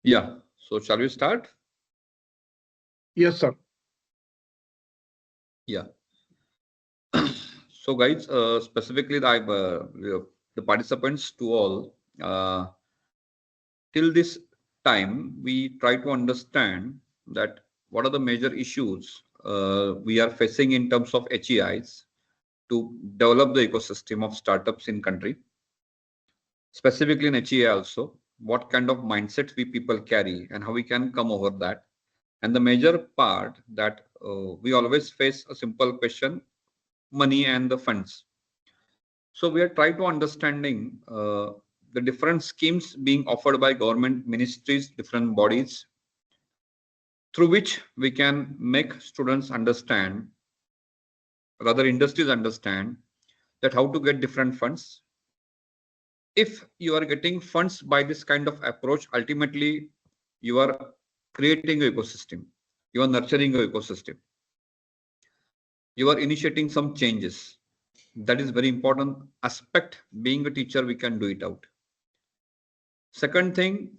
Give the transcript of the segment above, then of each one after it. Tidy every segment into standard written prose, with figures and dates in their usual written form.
Yeah. So shall we start? Yes, sir. Yeah. So guys, specifically the participants to all, till this time, we try to understand that what are the major issues we are facing in terms of HEIs to develop the ecosystem of startups in country, specifically in HEI also, what kind of mindsets we people carry and how we can come over that. And the major part that we always face a simple question, money and the funds. So we are trying to understanding the different schemes being offered by government ministries, different bodies, through which we can make students understand, rather industries understand that how to get different funds. If you are getting funds by this kind of approach, ultimately you are creating an ecosystem, you are nurturing an ecosystem, you are initiating some changes. That is very important aspect. Being a teacher, we can do it out. Second thing,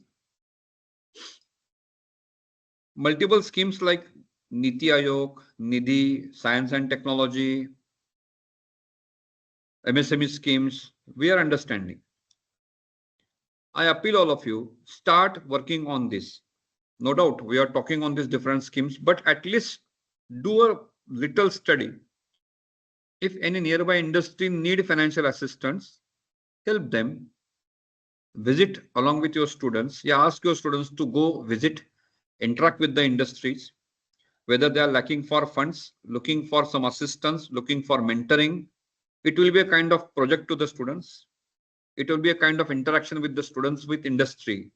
multiple schemes like Niti Aayog, Nidhi, Science and Technology, MSME schemes, we are understanding. I appeal all of you, start working on this. No doubt we are talking on these different schemes, but at least do a little study. If any nearby industry need financial assistance, help them. Visit along with your students. Yeah, ask your students to go visit, interact with the industries, whether they are lacking for funds, looking for some assistance, looking for mentoring. It will be a kind of project to the students. It will be a kind of interaction with the students with industry.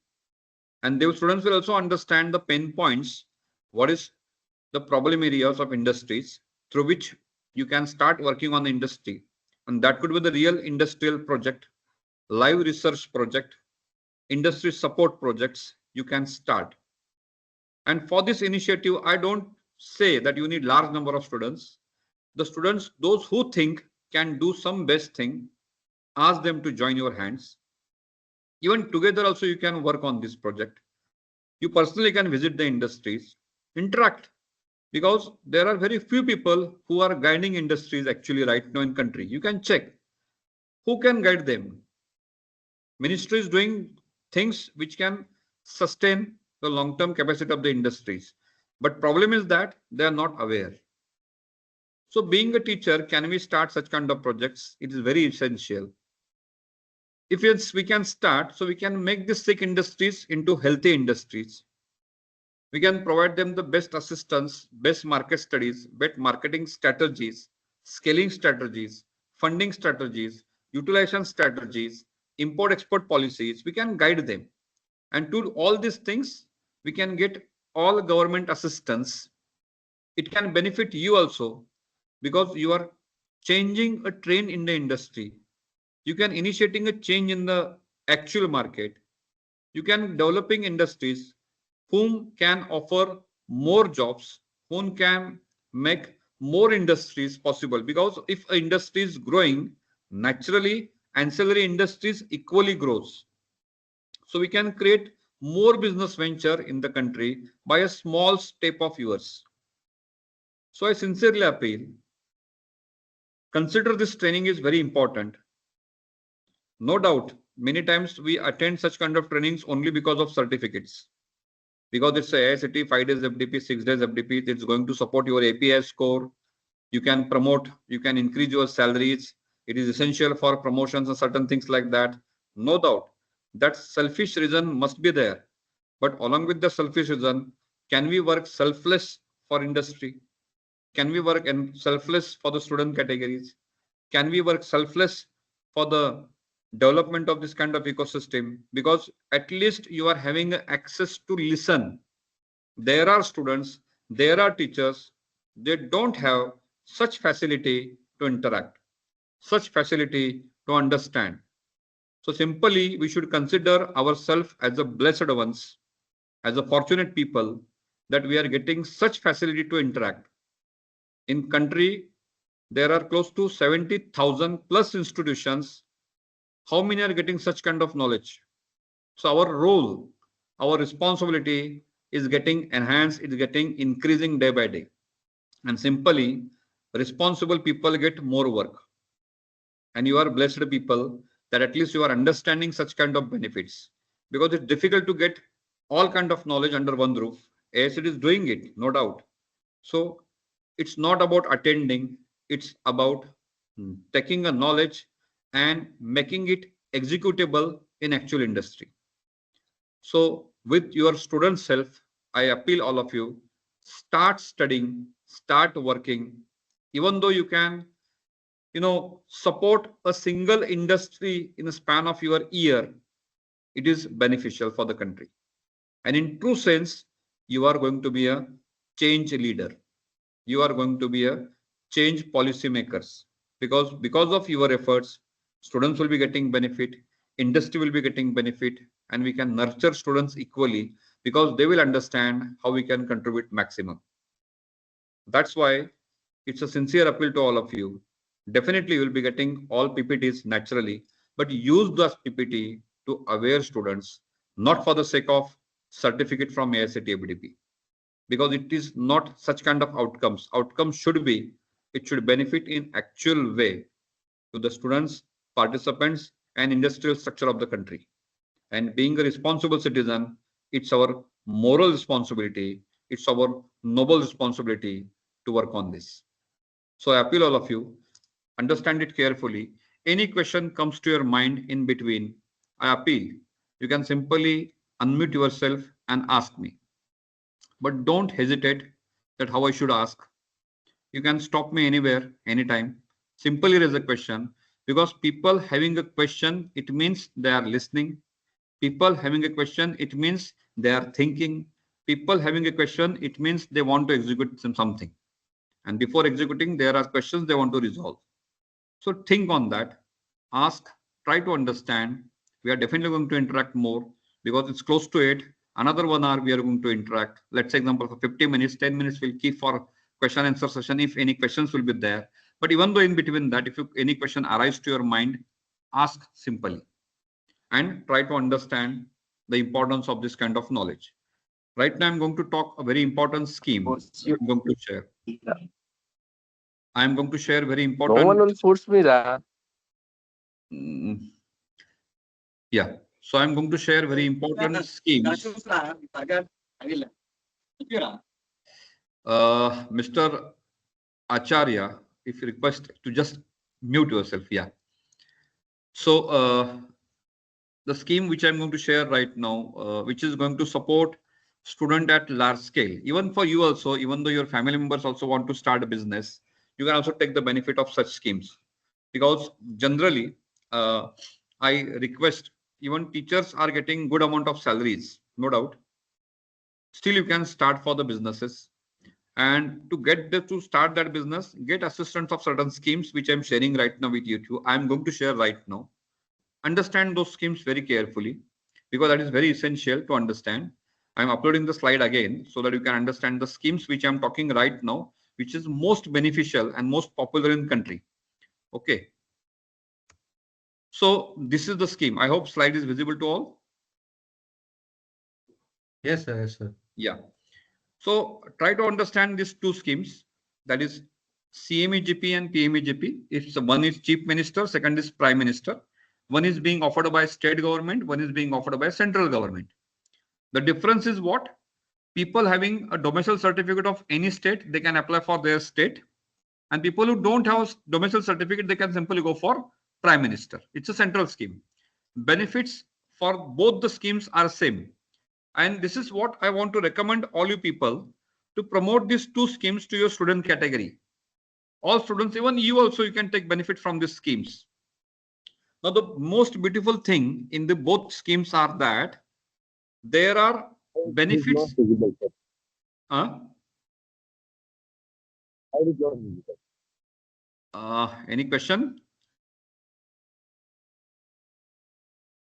And the students will also understand the pain points, what is the problem areas of industries through which you can start working on the industry. And that could be the real industrial project, live research project, industry support projects you can start. And for this initiative, I don't say that you need large number of students. The students, those who think can do some best thing, ask them to join your hands. Even together also you can work on this project. You personally can visit the industries, interact, because there are very few people who are guiding industries actually right now in country. You can check who can guide them. Ministry is doing things which can sustain the long-term capacity of the industries. But problem is that they are not aware. So being a teacher, can we start such kind of projects? It is very essential. If yes, we can start, so we can make the sick industries into healthy industries. We can provide them the best assistance, best market studies, best marketing strategies, scaling strategies, funding strategies, utilization strategies, import export policies. We can guide them. And to all these things, we can get all government assistance. It can benefit you also because you are changing a trend in the industry. You can initiating a change in the actual market. You can developing industries whom can offer more jobs, whom can make more industries possible. Because if an industry is growing, naturally ancillary industries equally grows. So we can create more business venture in the country by a small step of yours. So I sincerely appeal, consider this training is very important. No doubt, many times we attend such kind of trainings only because of certificates. Because it's a AICTE 5 days FDP, 6 days FDP, it's going to support your API score. You can promote, you can increase your salaries. It is essential for promotions and certain things like that. No doubt, that selfish reason must be there. But along with the selfish reason, can we work selfless for industry? Can we work and selfless for the student categories? Can we work selfless for the development of this kind of ecosystem? Because at least you are having access to listen. There are students, there are teachers, they don't have such facility to interact, such facility to understand. So simply we should consider ourselves as a blessed ones, as a fortunate people, that we are getting such facility to interact. In country, there are close to 70,000 plus institutions. How many are getting such kind of knowledge? So our role our responsibility is getting enhanced, it's getting increasing day by day. And simply, responsible people get more work. And you are blessed people that at least you are understanding such kind of benefits, because it's difficult to get all kind of knowledge under one roof. As it is doing it, no doubt. So it's not about attending, it's about taking a knowledge and making it executable in actual industry. So with your student self, I appeal all of you, start studying, start working. Even though you can, support a single industry in a span of your year, it is beneficial for the country. And in true sense, you are going to be a change leader. You are going to be a change policy makers, because of your efforts, students will be getting benefit, industry will be getting benefit, and we can nurture students equally because they will understand how we can contribute maximum. That's why it's a sincere appeal to all of you. Definitely you will be getting all PPTs naturally, but use those PPT to aware students, not for the sake of certificate from AICTE ABDP, because it is not such kind of outcomes. Outcomes should be, it should benefit in actual way to the students, participants, and industrial structure of the country. And being a responsible citizen, it's our moral responsibility, it's our noble responsibility to work on this. So I appeal all of you, understand it carefully. Any question comes to your mind in between, I appeal, you can simply unmute yourself and ask me. But don't hesitate that how I should ask. You can stop me anywhere, anytime. Simply raise a question, because people having a question, it means they are listening. People having a question, it means they are thinking. People having a question, it means they want to execute something. And before executing, there are questions they want to resolve. So think on that, ask, try to understand. We are definitely going to interact more because it's close to 8. Another 1 hour we are going to interact. Let's say example for 50 minutes, 10 minutes we'll keep for question answer session if any questions will be there. But even though in between that, if any question arises to your mind, ask simply and try to understand the importance of this kind of knowledge. Right now I'm going to talk a very important scheme I'm going to share. I'm going to share very important. No one will force me that. Yeah. So I'm going to share very important schemes. Mr. Acharya, if you request to just mute yourself. Yeah. So the scheme which I'm going to share right now, which is going to support student at large scale, even for you also, even though your family members also want to start a business, you can also take the benefit of such schemes. Because generally, I request, even teachers are getting good amount of salaries, no doubt. Still, you can start for the businesses. And to get to start that business, get assistance of certain schemes, which I'm sharing right now with you too. I'm going to share right now. Understand those schemes very carefully, because that is very essential to understand. I'm uploading the slide again so that you can understand the schemes which I'm talking right now, which is most beneficial and most popular in country. Okay. So this is the scheme. I hope slide is visible to all. Yes, sir. Yes, sir. Yeah. So try to understand these two schemes, that is CMEGP and PMEGP. If one is Chief Minister, second is Prime Minister. One is being offered by state government, one is being offered by central government. The difference is what? People having a domicile certificate of any state, they can apply for their state. And people who don't have a domicile certificate, they can simply go for Prime Minister. It's a central scheme. Benefits for both the schemes are same. And this is what I want to recommend all you people to promote these two schemes to your student category. All students, even you also, you can take benefit from these schemes. Now, the most beautiful thing in the both schemes are that there are benefits. Any question?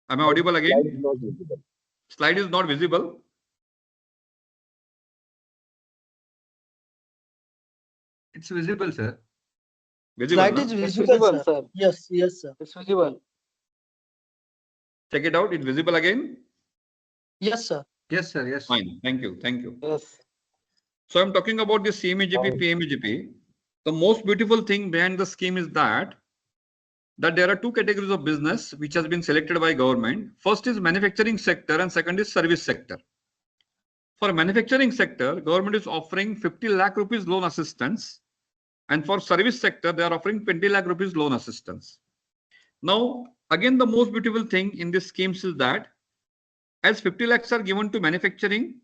Am I audible again? Slide is not visible. It's visible, sir. Visible, Slide na? is visible, sir. Yes, yes, sir. It's visible. Check it out. It's visible again. Yes, sir. Yes, sir. Yes. Fine. Thank you. Thank you. Yes. So I'm talking about the CMEGP, PMEGP. The most beautiful thing behind the scheme is that there are two categories of business which has been selected by government. First is manufacturing sector and second is service sector. For manufacturing sector, government is offering 50 lakh rupees loan assistance, and for service sector, they are offering 20 lakh rupees loan assistance. Now, again, the most beautiful thing in this schemes is that as 50 lakhs are given to manufacturing,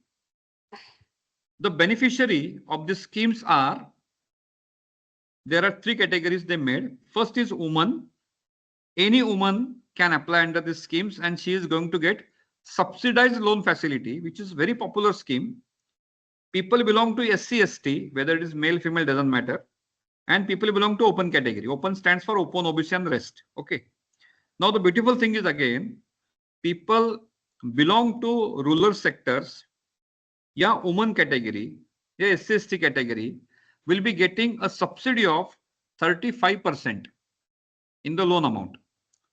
the beneficiary of these schemes are, there are three categories they made. First is woman. Any woman can apply under these schemes and she is going to get subsidized loan facility, which is very popular scheme. People belong to SC, ST, whether it is male, female, doesn't matter. And people belong to open category. Open stands for open, OBC and rest. Okay. Now the beautiful thing is again, people belong to rural sectors, yeah, woman category, yeah, SC, ST category will be getting a subsidy of 35% in the loan amount.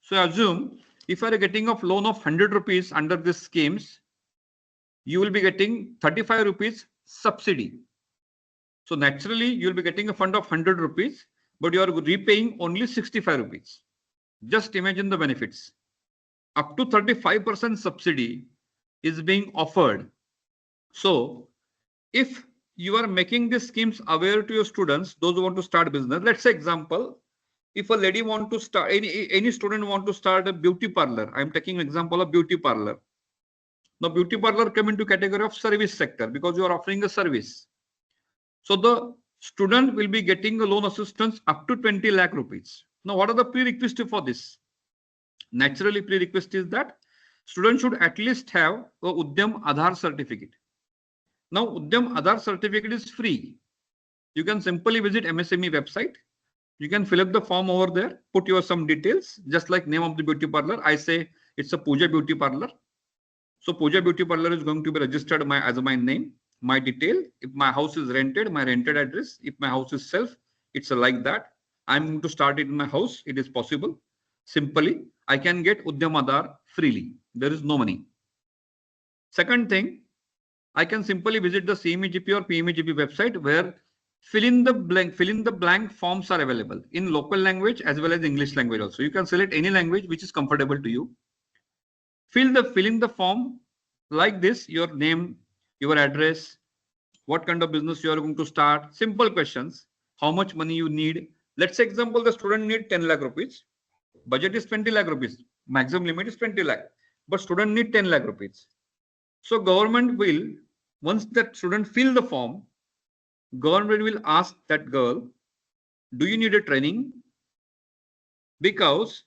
So assume if you are getting a loan of 100 rupees under these schemes, you will be getting 35 rupees subsidy. So naturally, you will be getting a fund of 100 rupees, but you are repaying only 65 rupees. Just imagine the benefits. Up to 35% subsidy is being offered. So if you are making these schemes aware to your students, those who want to start business, let's say example, if a lady want to start, any student want to start a beauty parlor, I'm taking an example of beauty parlor. Now beauty parlor come into category of service sector because you are offering a service. So the student will be getting a loan assistance up to 20 lakh rupees. Now what are the prerequisites for this? Naturally, prerequisite is that student should at least have a Udyam Aadhaar certificate. Now Udyam Aadhaar certificate is free. You can simply visit MSME website. You can fill up the form over there, put your some details, just like name of the beauty parlor. I say it's a Pooja Beauty Parlor. So Pooja Beauty Parlor is going to be registered as my name, my detail. If my house is rented, my rented address. If my house is self, it's like that. I'm going to start it in my house. It is possible. Simply, I can get Udyam Aadhaar freely. There is no money. Second thing, I can simply visit the CMEGP or PMEGP website where fill in the blank forms are available in local language as well as English language also. You can select any language which is comfortable to you. Fill in the form like this, your name, your address, what kind of business you are going to start, simple questions, how much money you need. Let's say example, the student need 10 lakh rupees. Budget is 20 lakh rupees. Maximum limit is 20 lakh. But student need 10 lakh rupees. So government will, once that student fill the form, government will ask that girl, do you need a training? Because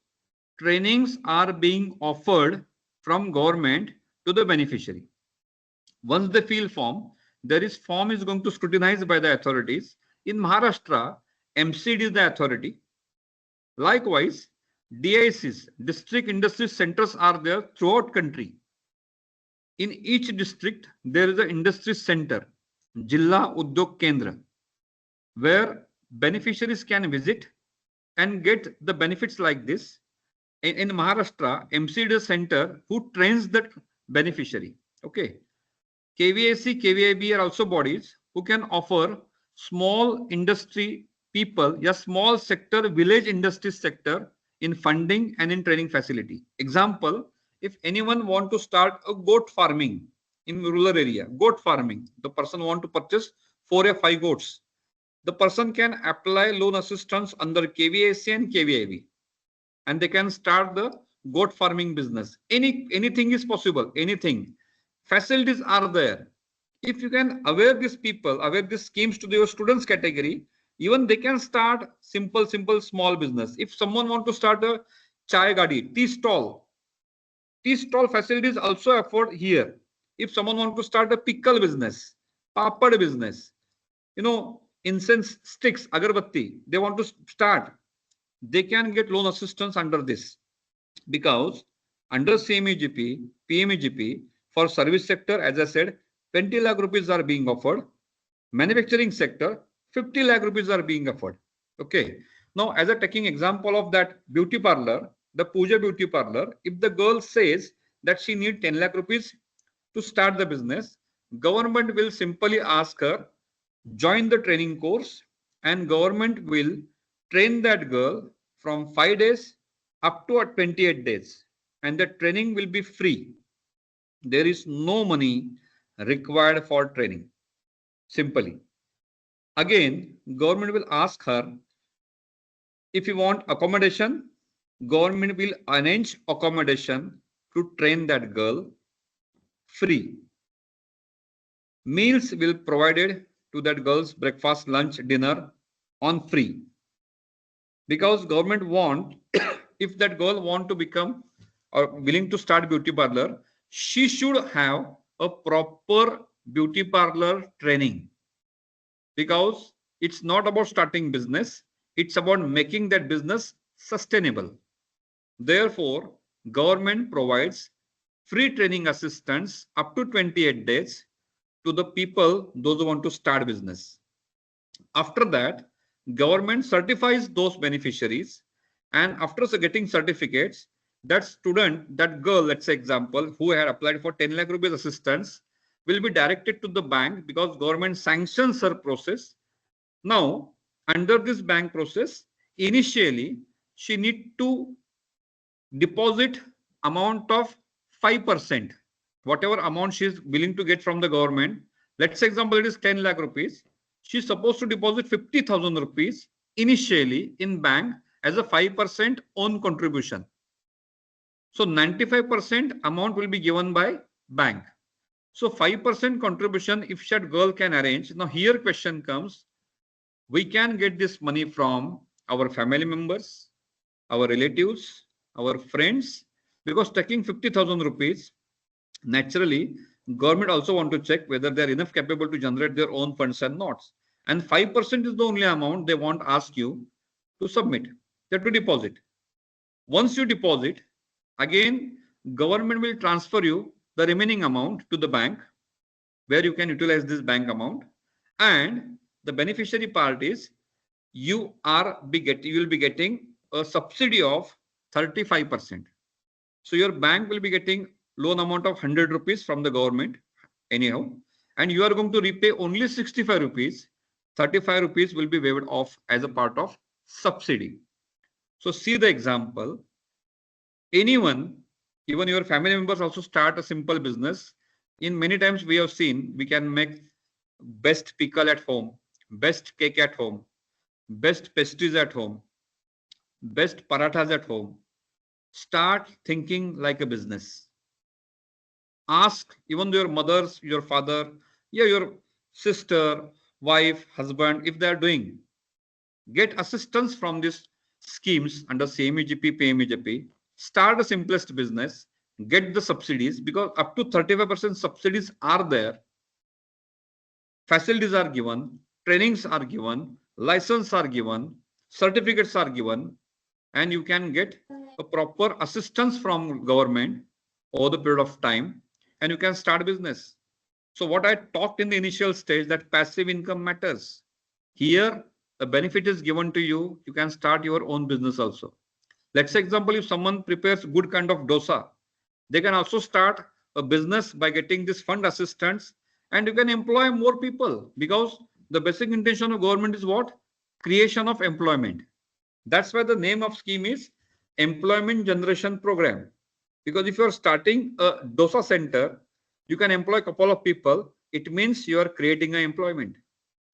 trainings are being offered from government to the beneficiary. Once they fill form, form is going to scrutinized by the authorities. In Maharashtra, MCD is the authority. Likewise, DICs, district industry centers are there throughout country. In each district, there is an industry center, Jilla Udyog Kendra, where beneficiaries can visit and get the benefits like this. In Maharashtra, MCD center who trains that beneficiary. Okay. KVIC, KVIB are also bodies who can offer small industry people, small sector, village industry sector in funding and in training facility. Example, if anyone want to start a goat farming in rural area, goat farming, the person want to purchase 4 or 5 goats. The person can apply loan assistance under KVIC and KVIB, and they can start the goat farming business. Anything is possible, anything. Facilities are there. If you can aware these people, aware these schemes to your students category, even they can start simple small business. If someone want to start a chai gadi, tea stall facilities also afford here. If someone want to start a pickle business, papad business, incense sticks, agarbatti, they want to start, they can get loan assistance under this, because under CMEGP, PMEGP, for service sector, as I said, 20 lakh rupees are being offered. Manufacturing sector, 50 lakh rupees are being offered. Okay. Now, as a taking example of that beauty parlor, the Pooja Beauty Parlor, if the girl says that she need 10 lakh rupees to start the business, government will simply ask her, join the training course, and government will train that girl from 5 days up to 28 days. And the training will be free. There is no money required for training. Simply. Again, government will ask her, if you want accommodation, government will arrange accommodation to train that girl free. Meals will provided to that girl's breakfast, lunch, dinner on free. Because government want, if that girl want to become or willing to start beauty parlor, she should have a proper beauty parlor training. Because it's not about starting business, it's about making that business sustainable. Therefore, government provides free training assistance up to 28 days to the people, those who want to start business. After that, government certifies those beneficiaries, and after getting certificates, that student, that girl, let's say example, who had applied for 10 lakh rupees assistance, will be directed to the bank because government sanctions her process. Now, under this bank process, initially, she need to deposit amount of 5%, whatever amount she is willing to get from the government. Let's say example, it is 10 lakh rupees. She's supposed to deposit 50,000 rupees initially in bank as a 5% own contribution. So 95% amount will be given by bank. So 5% contribution, if that girl can arrange. Now here question comes, we can get this money from our family members, our relatives, our friends, because taking 50,000 rupees, naturally, government also want to check whether they are enough capable to generate their own funds and not. And 5% is the only amount they want ask you to submit, to deposit. Once you deposit, again, government will transfer you the remaining amount to the bank, where you can utilize this bank amount. And the beneficiary part is you will be getting a subsidy of 35%. So your bank will be getting loan amount of 100 rupees from the government anyhow, and you are going to repay only 65 rupees. 35 rupees will be waived off as a part of subsidy. So see the example. Anyone, even your family members, also start a simple business. In many times we have seen we can make best pickle at home, best cake at home, best pastries at home, best parathas at home. Start thinking like a business. Ask even your mothers, your father, your sister, wife, husband, if they are doing. Get assistance from these schemes under CMEGP, PMEGP. Start the simplest business. Get the subsidies, because up to 35% subsidies are there. Facilities are given, trainings are given, license are given, certificates are given, and you can get a proper assistance from government over the period of time, and you can start business. So what I talked in the initial stage, that passive income matters. Here, the benefit is given to you. You can start your own business also. Let's say example, if someone prepares good kind of dosa, they can also start a business by getting this fund assistance, and you can employ more people, because the basic intention of government is what? Creation of employment. That's why the name of scheme is Employment Generation Program. Because if you're starting a dosa center, you can employ a couple of people. It means you are creating an employment.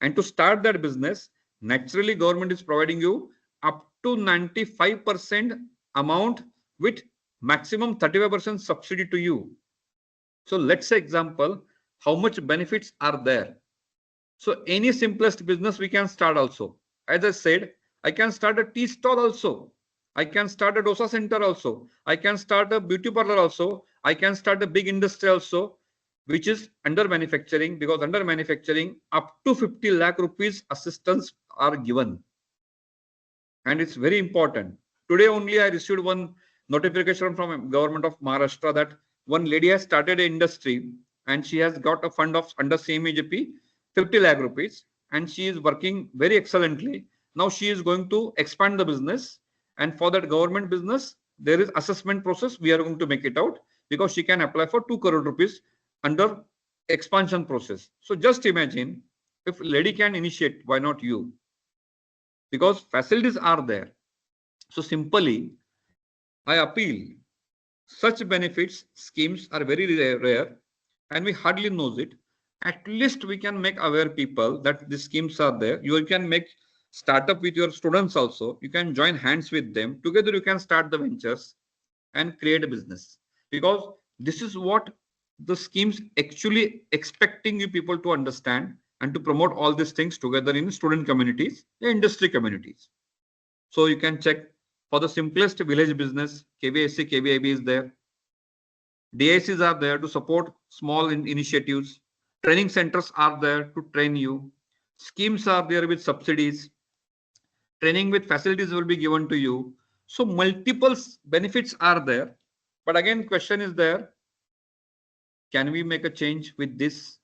And to start that business, naturally government is providing you up to 95% amount with maximum 35% subsidy to you. So let's say example, how much benefits are there. So any simplest business we can start also. As I said, I can start a tea stall also. I can start a dosa center also. I can start a beauty parlor also. I can start a big industry also, which is under manufacturing, because under manufacturing up to 50 lakh rupees assistance are given. And it's very important. Today only I received one notification from government of Maharashtra that one lady has started an industry and she has got a fund of under CMEGP 50 lakh rupees, and she is working very excellently. Now she is going to expand the business, and for that government business there is assessment process. We are going to make it out, because she can apply for 2 crore rupees under expansion process. So just imagine if lady can initiate, why not you? Because facilities are there. So simply, I appeal such benefits schemes are very rare and we hardly knows it. At least we can make aware people that these schemes are there. You can make startup with your students also. You can join hands with them. Together you can start the ventures and create a business. Because this is what the schemes actually expecting you people to understand and to promote all these things together in student communities, industry communities. So you can check for the simplest village business, KVSC, KVIB is there. DICs are there to support small initiatives. Training centers are there to train you. Schemes are there with subsidies. Training with facilities will be given to you. So multiple benefits are there. But again, question is there, can we make a change with this?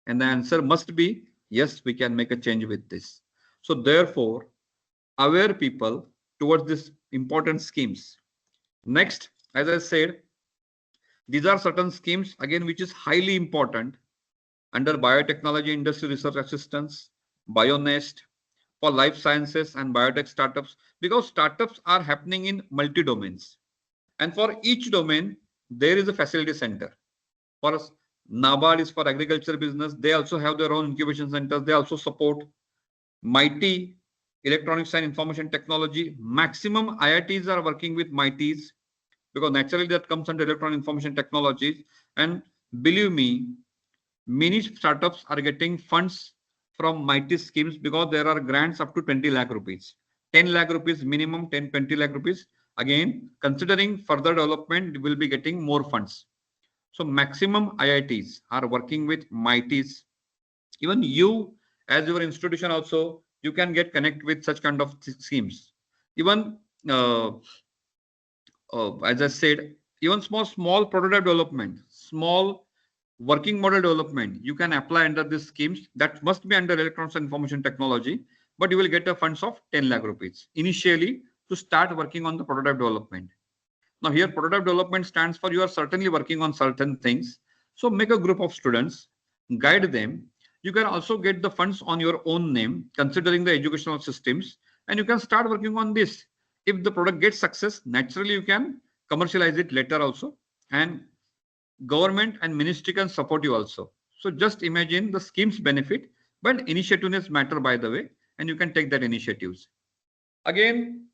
And the answer must be, yes, we can make a change with this. So therefore, aware people towards this important schemes. Next, as I said, these are certain schemes again which is highly important under biotechnology industry research assistance, BioNest, for life sciences and biotech startups, because startups are happening in multi domains, and for each domain there is a facility center. For us, NABARD is for agriculture business. They also have their own incubation centers. They also support MIT, electronics and information technology. Maximum IITs are working with MITs because naturally that comes under electronic information technologies. And believe me, many startups are getting funds from MIT schemes because there are grants up to 20 lakh rupees, 10 lakh rupees minimum, 20 lakh rupees. Again, considering further development, will be getting more funds. So maximum IITs are working with MITs. Even you, as your institution also, you can get connect with such kind of schemes. Even as I said, even small prototype development, small working model development, you can apply under these schemes. That must be under electronics and information technology, but you will get a funds of 10 lakh rupees initially to start working on the prototype development. Now here prototype development stands for you are certainly working on certain things. So make a group of students, guide them. You can also get the funds on your own name, considering the educational systems, and you can start working on this. If the product gets success, naturally you can commercialize it later also, and government and ministry can support you also. So just imagine the schemes benefit, but initiativeness matter by the way, and you can take that initiatives. Again,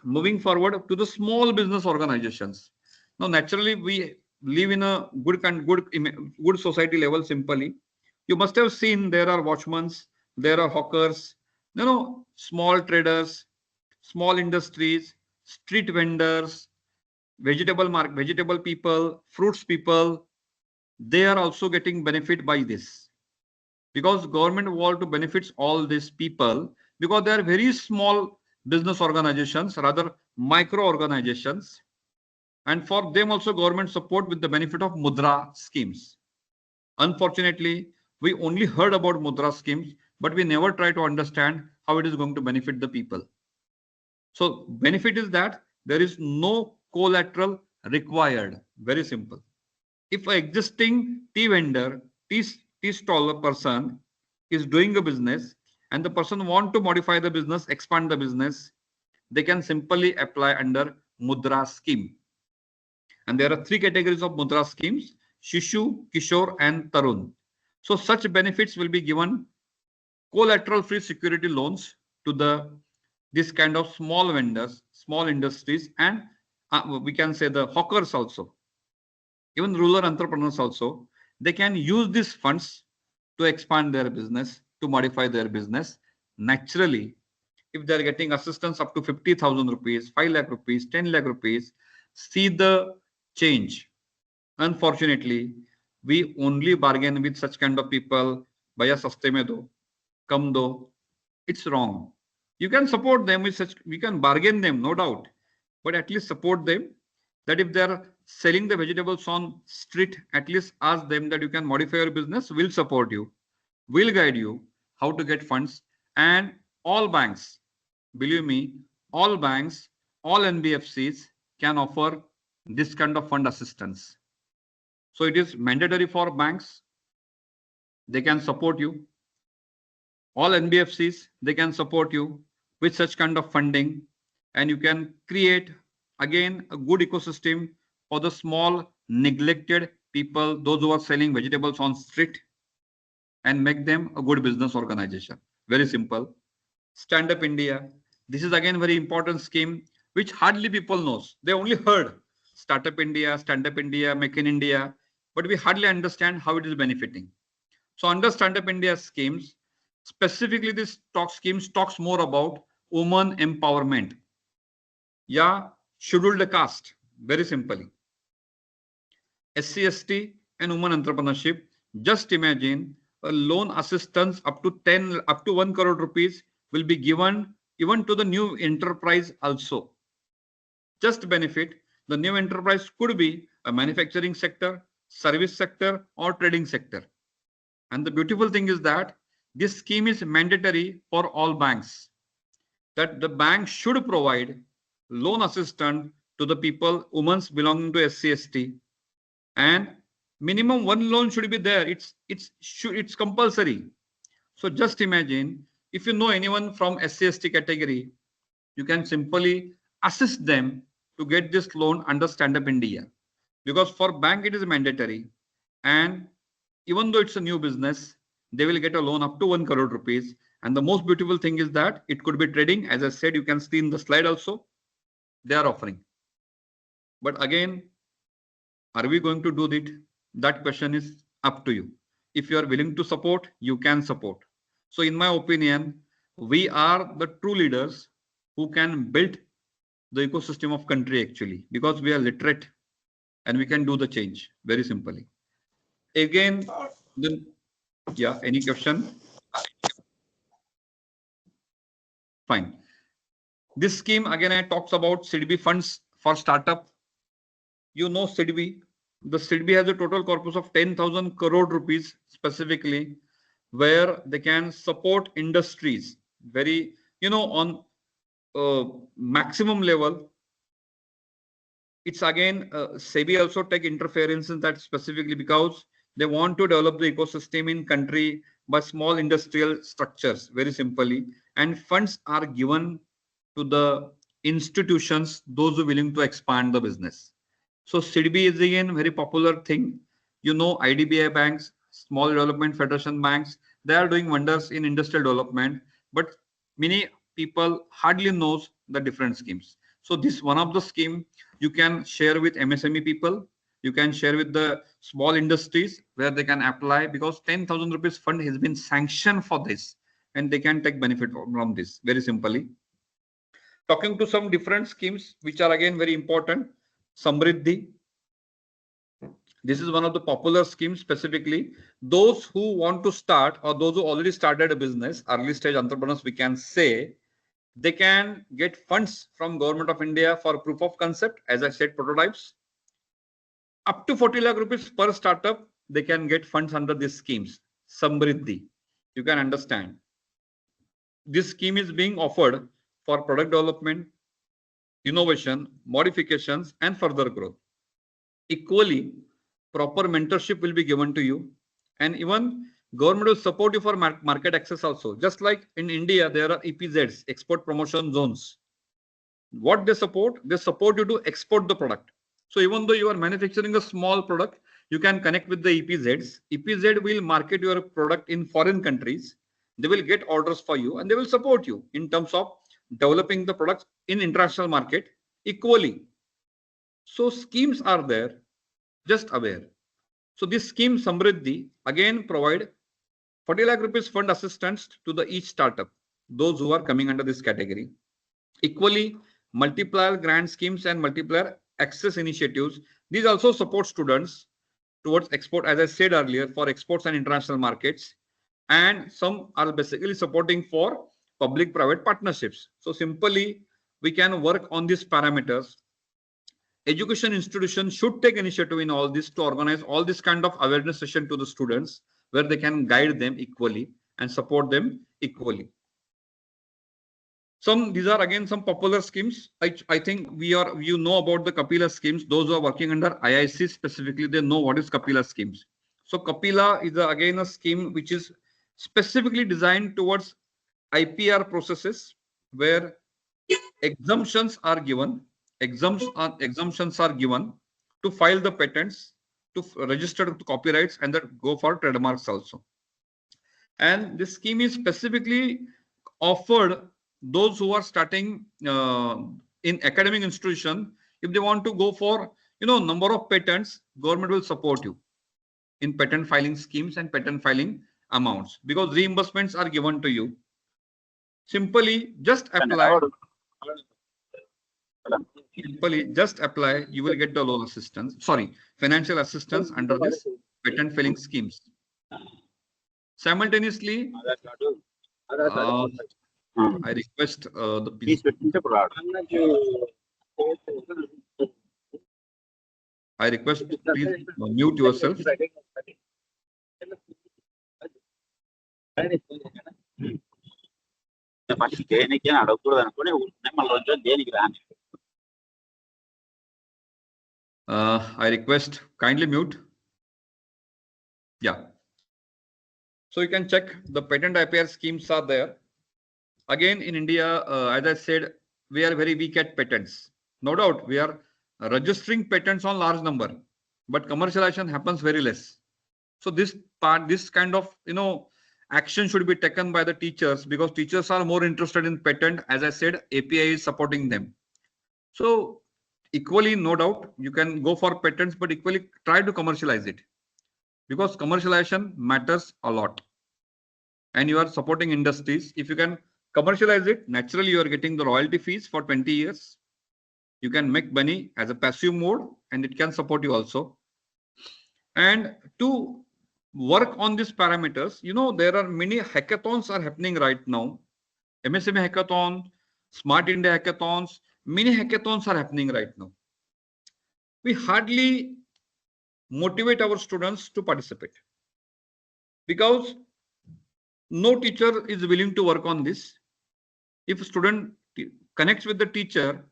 moving forward to the small business organizations. Now, naturally, we live in a good society level. Simply, you must have seen there are watchmen, there are hawkers, small traders, small industries, street vendors, vegetable people, fruits people. They are also getting benefit by this because government want to benefits all these people because they are very small business organizations, rather micro organizations, and for them also government support with the benefit of mudra schemes. Unfortunately, we only heard about mudra schemes, but we never try to understand how it is going to benefit the people. So benefit is that there is no collateral required. Very simple. If an existing tea vendor, tea stall person is doing a business and the person want to modify the business, expand the business, they can simply apply under mudra scheme. And there are three categories of mudra schemes: Shishu, Kishore, and Tarun. So such benefits will be given collateral-free security loans to this kind of small vendors, small industries, and we can say the hawkers also. Even rural entrepreneurs also, they can use these funds to expand their business, to modify their business. Naturally, if they're getting assistance up to 50,000 rupees, 5 lakh rupees, 10 lakh rupees, see the change. Unfortunately, we only bargain with such kind of people, bhaiya saste mein do, kam do. It's wrong. You can support them with such, we can bargain them, no doubt, but at least support them. That if they're selling the vegetables on street, at least ask them that you can modify your business, we'll support you, we'll guide you how to get funds. And all banks, believe me, all banks, all NBFCs can offer this kind of fund assistance. So it is mandatory for banks. They can support you. All NBFCs, they can support you with such kind of funding, and you can create again a good ecosystem for the small neglected people, those who are selling vegetables on street, and make them a good business organization. Very simple. Stand Up India. This is again very important scheme which hardly people knows. They only heard Startup India, Stand Up India, Make in India, but we hardly understand how it is benefiting. So under Stand Up India schemes, specifically this schemes talks more about women empowerment. Yeah, scheduled caste, very simply. SC/ST and women entrepreneurship. Just imagine a loan assistance up to 1 crore rupees will be given even to the new enterprise also. Just benefit, the new enterprise could be a manufacturing sector, service sector, or trading sector. And the beautiful thing is that this scheme is mandatory for all banks, that the bank should provide loan assistance to the people, women belonging to SC/ST, and minimum one loan should be there. It's compulsory. So just imagine, if you know anyone from SC/ST category, you can simply assist them to get this loan under Stand Up India, because for bank it is mandatory, and even though it's a new business, they will get a loan up to 1 crore rupees. And the most beautiful thing is that it could be trading. As I said, you can see in the slide also, they are offering. But again, are we going to do it? That question is up to you. If you are willing to support, you can support. So in my opinion, we are the true leaders who can build the ecosystem of country actually, because we are literate and we can do the change very simply. Again, yeah, any question? Fine. This scheme again, I talks about SIDBI funds for startup. You know SIDBI. The SIDBI has a total corpus of 10,000 crore rupees specifically, where they can support industries very, on maximum level. It's again, SEBI also take interference in that specifically because they want to develop the ecosystem in country by small industrial structures, very simply, and funds are given to the institutions, those who are willing to expand the business. So SIDBI is again very popular thing. IDBI banks, Small Development Federation banks, they are doing wonders in industrial development, but many people hardly knows the different schemes. So this one of the scheme you can share with MSME people. You can share with the small industries where they can apply, because 10,000 rupees fund has been sanctioned for this, and they can take benefit from this very simply. Talking to some different schemes which are again very important. Samriddhi. This is one of the popular schemes, specifically those who want to start or those who already started a business, early stage entrepreneurs, we can say, they can get funds from Government of India for proof of concept, as I said, prototypes. Up to 40 lakh rupees per startup, they can get funds under these schemes. Samriddhi. You can understand. This scheme is being offered for product development, innovation, modifications, and further growth. Equally, proper mentorship will be given to you, and even government will support you for market access also. Just like in India, there are EPZs, export promotion zones. What they support you to export the product. So even though you are manufacturing a small product, you can connect with the EPZs. EPZ will market your product in foreign countries. They will get orders for you, and they will support you in terms of developing the products in international market equally. So schemes are there, just aware. So this scheme Samriddhi again provide 40 lakh rupees fund assistance to each startup, those who are coming under this category. Equally, multiplier grant schemes and multiplier access initiatives, these also support students towards export, as I said earlier, for exports and international markets. And some are basically supporting for public-private partnerships. So simply, we can work on these parameters. Education institutions should take initiative in all this to organize all this kind of awareness session to the students, where they can guide them equally and support them equally. These are again some popular schemes. I think you know about the Kapila schemes. Those who are working under IIC specifically, they know what is Kapila schemes. So Kapila is again a scheme which is specifically designed towards IPR processes where exemptions are given. Exemptions are given to file the patents, to register the copyrights, and that go for trademarks also. And this scheme is specifically offered those who are starting in academic institution. If they want to go for number of patents, government will support you in patent filing schemes and patent filing amounts, because reimbursements are given to you. Simply just apply. You will get the loan assistance, financial assistance under this patent filing schemes. Simultaneously, I request the please mute yourself. I request kindly mute. Yeah. So you can check the patent IPR schemes are there. Again, in India, as I said, we are very weak at patents. No doubt, we are registering patents on large number, but commercialization happens very less. So this kind of action should be taken by the teachers, because teachers are more interested in patent. As I said, API is supporting them. So equally, no doubt, you can go for patents, but equally try to commercialize it, because commercialization matters a lot. And you are supporting industries. If you can commercialize it, naturally you are getting the royalty fees for 20 years. You can make money as a passive mode, and it can support you also. And to work on these parameters, there are many hackathons are happening right now. MSME hackathon, Smart India hackathons, many hackathons are happening right now. We hardly motivate our students to participate, because no teacher is willing to work on this. If a student connects with the teacher,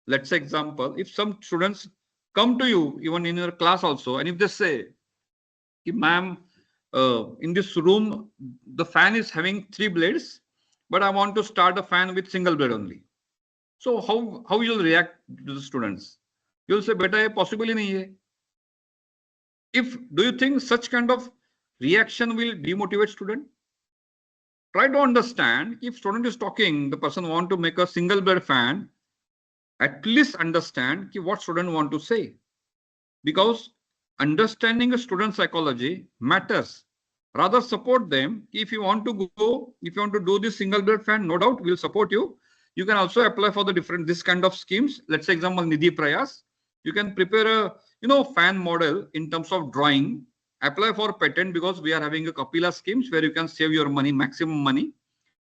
let's say example, if some students come to you even in your class also, and if they say, ma'am, in this room the fan is having 3 blades, but I want to start a fan with single blade only. So how you'll react to the students? You'll say, beta, ye possible hi nahi hai. Do you think such kind of reaction will demotivate student? Try to understand, if student is talking, the person want to make a single blade fan, at least understand what student want to say, because understanding a student psychology matters. Rather support them. If you want to do this single blade fan, no doubt we'll support you. You can also apply for the this kind of schemes. Let's say example, Nidhi Prayas. You can prepare a fan model in terms of drawing, apply for patent, because we are having a Kapila schemes where you can save your money, maximum money,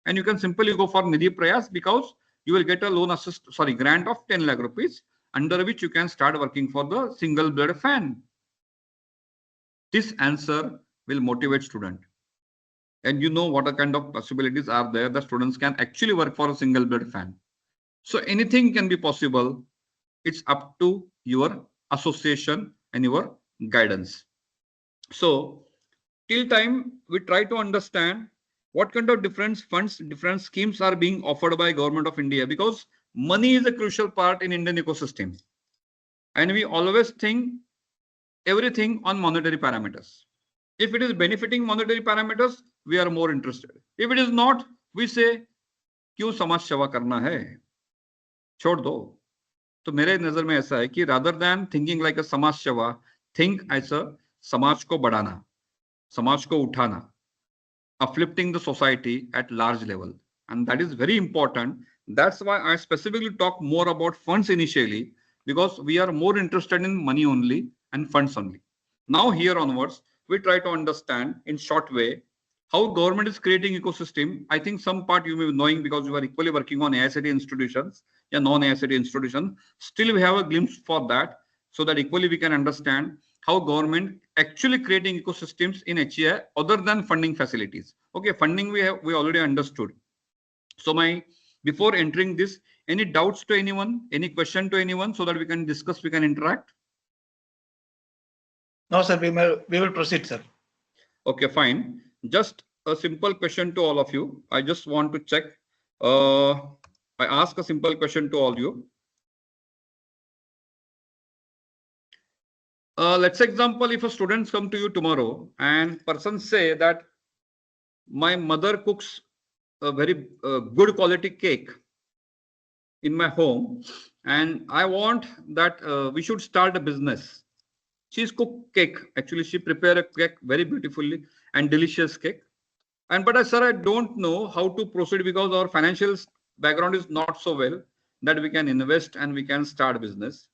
and you can simply go for Nidhi Prayas, because you will get a grant of 10 lakh rupees, under which you can start working for the single blade fan. This answer will motivate student, and what kind of possibilities are there that students can actually work for a single blade fan. So anything can be possible. It's up to your association and your guidance. So till time we try to understand what kind of different funds, different schemes are being offered by Government of India, because money is a crucial part in Indian ecosystem, and we always think everything on monetary parameters. If it is benefiting monetary parameters, we are more interested. If it is not, we say, क्यों समाज सेवा करना है, छोड़ दो. तो मेरे नजर में ऐसा है कि rather than thinking like a समाज सेवा, think as a समाज को बढ़ाना, समाज को उठाना, uplifting the society at large level, and that is very important. That's why I specifically talk more about funds initially, because we are more interested in money only and funds only. Now here onwards, we try to understand in short way how government is creating ecosystem. I think some part you may be knowing, because you are equally working on AICTE institutions and non-AICTE institutions. Still we have a glimpse for that, so that equally we can understand how government actually creating ecosystems in HEI other than funding facilities. Okay, funding we already understood. So my Before entering this, any doubts to anyone, any question to anyone, so that we can discuss, we can interact? No, sir, we will proceed, sir. Okay, fine. Just a simple question to all of you. I just want to check. I ask a simple question to all you. Let's example, if a students come to you tomorrow and person say that my mother cooks a very good quality cake in my home, and I want that we should start a business. She's cooked cake. Actually, she prepare a cake very beautifully and delicious cake. And but sir, I don't know how to proceed because our financial background is not so well that we can invest and we can start business.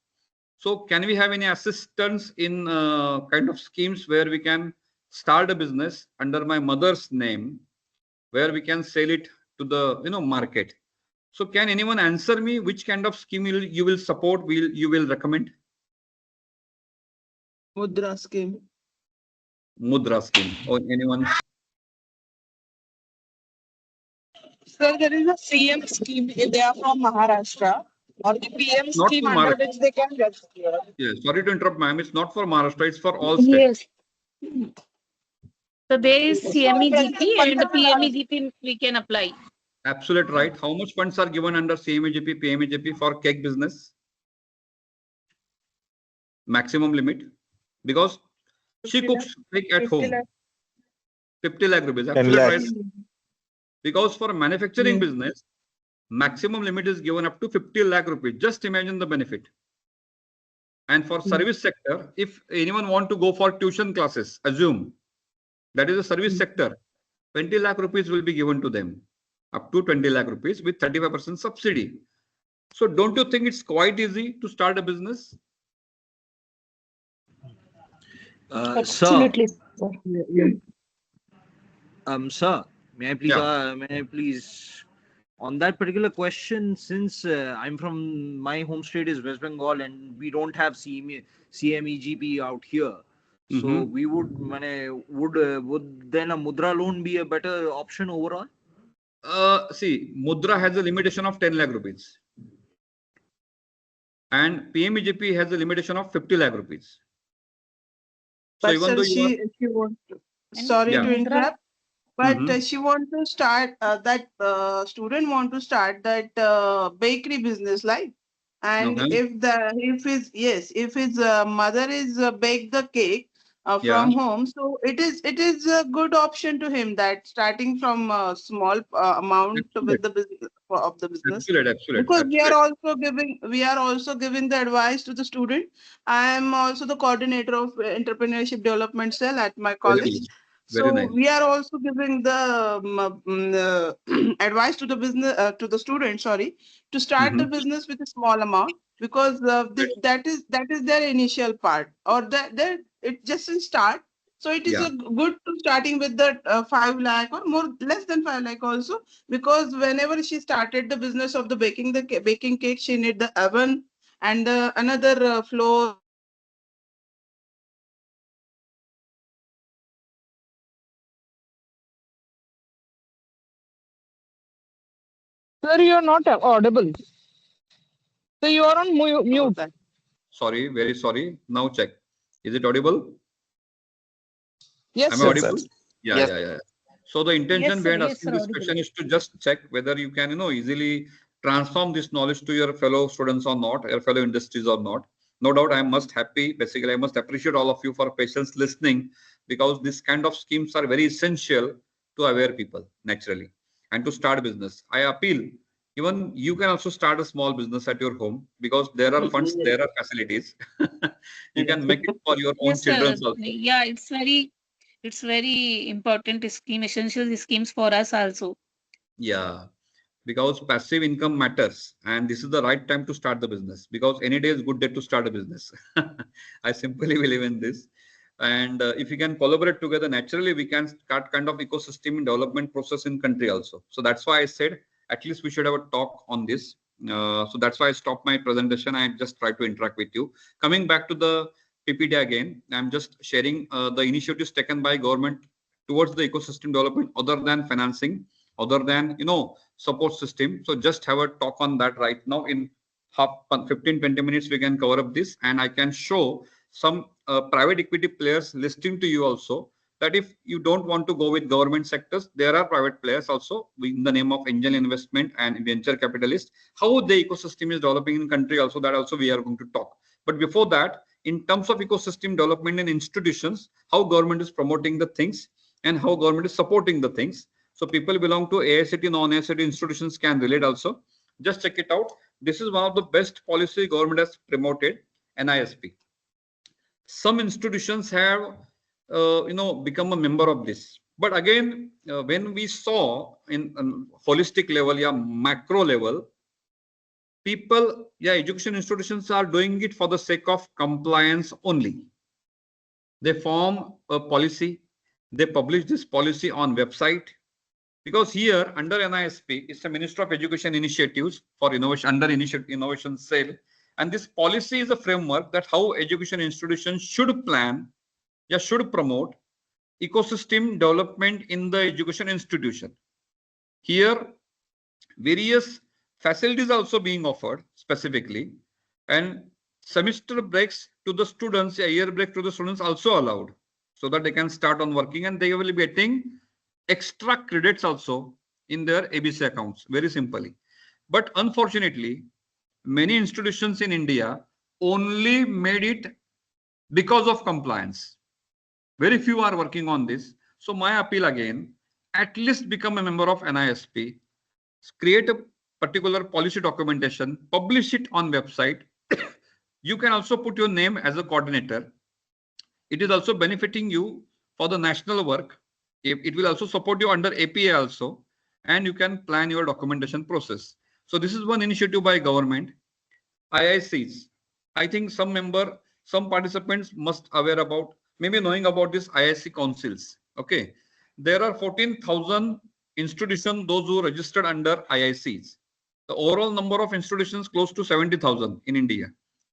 So can we have any assistance in kind of schemes where we can start a business under my mother's name, where we can sell it to the market? So can anyone answer me which kind of scheme you will support, you will recommend? Mudra scheme. Mudra scheme, or anyone? Sir, there is a CM scheme. They are from Maharashtra, or the PM Not scheme for under Maharashtra. which they can register. Yeah, sorry to interrupt, ma'am. It's not for Maharashtra. It's for all states. Yes. So there is CMEGP and the PMEGP we can apply. Absolute right. How much funds are given under CMEGP, PMEGP for cake business? Maximum limit, because she cooks cake at 50 home. lakh. 50 lakh rupees. 10 Absolute right. lakhs. Because for manufacturing business, maximum limit is given up to 50 lakh rupees. Just imagine the benefit. And for service sector, if anyone want to go for tuition classes, assume that is a service sector, 20 lakh rupees will be given to them, up to 20 lakh rupees with 35% subsidy. So don't you think it's quite easy to start a business? Sir, Absolutely, sir. sir, may I please, on that particular question, since I'm from, my home state is West Bengal and we don't have CMEGP out here, so we would then a Mudra loan be a better option overall? See, Mudra has a limitation of 10 lakh rupees. And PMEGP has a limitation of 50 lakh rupees. So But even sir, though she want to, sorry Yeah. to interrupt, but Mhm. she want to start student want to start that bakery business, like, and Okay. if his mother is bake the cake Yeah. from home, so it is a good option to him that starting from a small amount with the business of the business. Absolute. Because we are also giving the advice to the student. I am also the coordinator of entrepreneurship development cell at my Very college. nice. So Very nice. we are also giving the advice to the business to the student, sorry, to start the business with a small amount, because that is their initial part, or that it just in start. So it is Yeah. a good to starting with the 5 lakh or more, less than 5 lakh also, because whenever she started the business of the baking cake, she need the oven and another floor. Sir, you are not audible. So you are on mute. Sorry, very sorry. Now check. Is it audible? Yes, Am I sir. audible? Yeah, Yes. yeah. So the intention Yes, sir. behind Yes, asking sir, this audible. question is to just check whether you can, easily transform this knowledge to your fellow students or not, your fellow industries or not. No doubt, I must happy. Basically, I must appreciate all of you for patience listening, because this kind of schemes are very essential to aware people naturally and to start business. I appeal, even you can also start a small business at your home, because there are funds, there are facilities. You can make it for your own Yes, sir. children also. Yeah, it's very important scheme, essential schemes for us also. Yeah, because passive income matters, and this is the right time to start the business, because any day is good day to start a business. I simply believe in this. And if we can collaborate together, naturally we can start kind of ecosystem and development process in country also. So that's why I said at least we should have a talk on this. So that's why I stopped my presentation. I just try to interact with you. Coming back to the PPT again, I'm just sharing the initiatives taken by government towards the ecosystem development other than financing. other than, support system. So just have a talk on that right now. In 15-20 minutes, we can cover up this, and I can show some private equity players listing to you also, that if you don't want to go with government sectors, there are private players also in the name of angel investment and venture capitalists. How the ecosystem is developing in country also, that also we are going to talk. But before that, in terms of ecosystem development in institutions, how government is promoting the things and how government is supporting the things. So people belong to AICTE, non-AICTE institutions can relate also. Just check it out. This is one of the best policy government has promoted, NISP. Some institutions have become a member of this. But again, when we saw in holistic level, macro level, people, education institutions are doing it for the sake of compliance only. They form a policy, they publish this policy on website, because here under NISP, it's a Ministry of Education initiatives for innovation, under innovation cell. And this policy is a framework that how education institutions should plan, should promote ecosystem development in the education institution. Here, various facilities also being offered specifically, and semester breaks to the students, a year break to the students also allowed, so that they can start on working, and they will be getting extra credits also in their ABC accounts, very simply. But unfortunately, many institutions in India only made it because of compliance. Very few are working on this. So my appeal again, at least become a member of NISP, create a particular policy documentation, publish it on website. You can also put your name as a coordinator. It is also benefiting you for the national work. It will also support you under APA also, and you can plan your documentation process. So this is one initiative by government. IICs, I think some participants must aware about, maybe knowing about this IIC councils. Okay, there are 14,000 institutions, those who registered under IICs. The overall number of institutions close to 70,000 in India.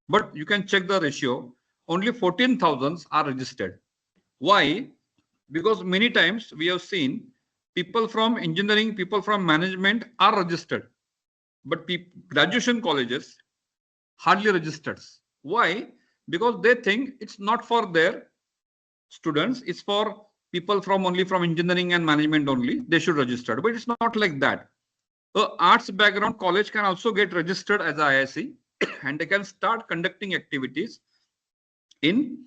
But you can check the ratio, only 14,000 are registered. Why? Because many times we have seen people from engineering, people from management are registered, but graduation colleges hardly registers. Why? Because they think it's not for their students, it's for people from only from engineering and management only, they should register. But it's not like that. The arts background college can also get registered as IIC and they can start conducting activities in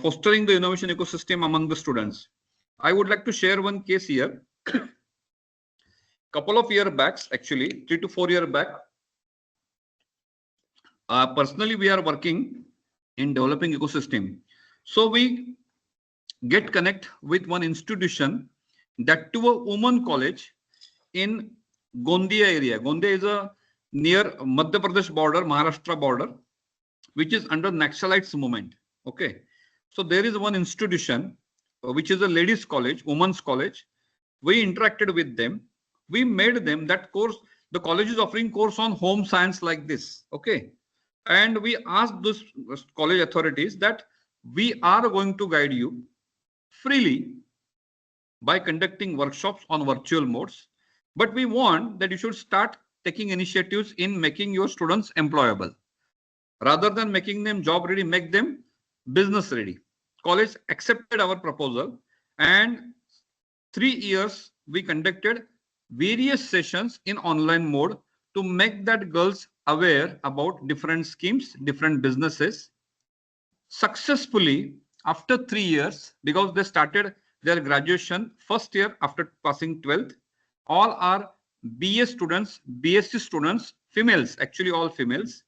fostering the innovation ecosystem among the students. I would like to share one case here. Couple of years back, actually 3 to 4 years back, personally we are working in developing ecosystem. So we get connect with one institution, that to a women college in Gondia area. Gondia is a near Madhya Pradesh border, Maharashtra border, which is under Naxalites movement. Okay, so there is one institution which is a ladies college, women's college. We interacted with them. We made them that course. The college is offering course on home science like this. Okay, and we asked those college authorities that we are going to guide you freely by conducting workshops on virtual modes, but we want that you should start taking initiatives in making your students employable. Rather than making them job ready, make them business ready. College accepted our proposal, and 3 years we conducted various sessions in online mode to make that girls aware about different schemes, different businesses. Successfully, after 3 years, because they started their graduation first year after passing 12th, all are BA students, BSc students, females, actually all females.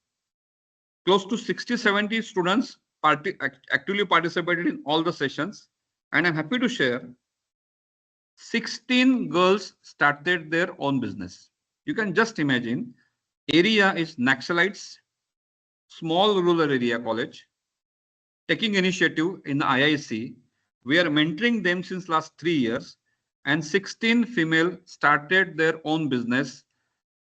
Close to 60-70 students actively participated in all the sessions, and I'm happy to share 16 girls started their own business. You can just imagine, area is Naxalites, small rural area college, taking initiative in the IIC. We are mentoring them since last 3 years, and 16 female started their own business.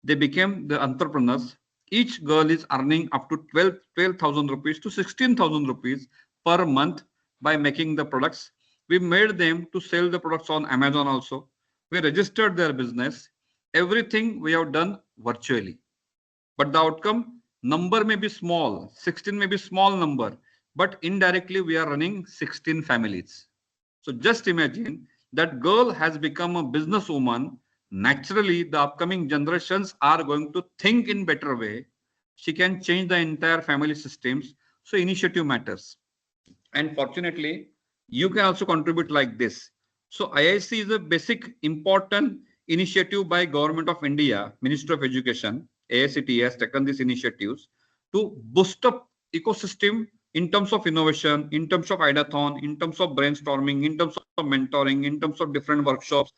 They became the entrepreneurs. Each girl is earning up to 12,000 rupees to 16,000 rupees per month by making the products. We made them to sell the products on Amazon also. we registered their business. Everything we have done virtually. But the outcome number may be small, 16 may be small number, but indirectly we are running 16 families. So just imagine that girl has become a businesswoman. Naturally, the upcoming generations are going to think in better way. She can change the entire family systems. So initiative matters. And fortunately, you can also contribute like this. So IIC is a basic important initiative by Government of India, Ministry of Education. AICTE has taken these initiatives to boost up ecosystem in terms of innovation, in terms of ideathon, in terms of brainstorming, in terms of mentoring, in terms of different workshops.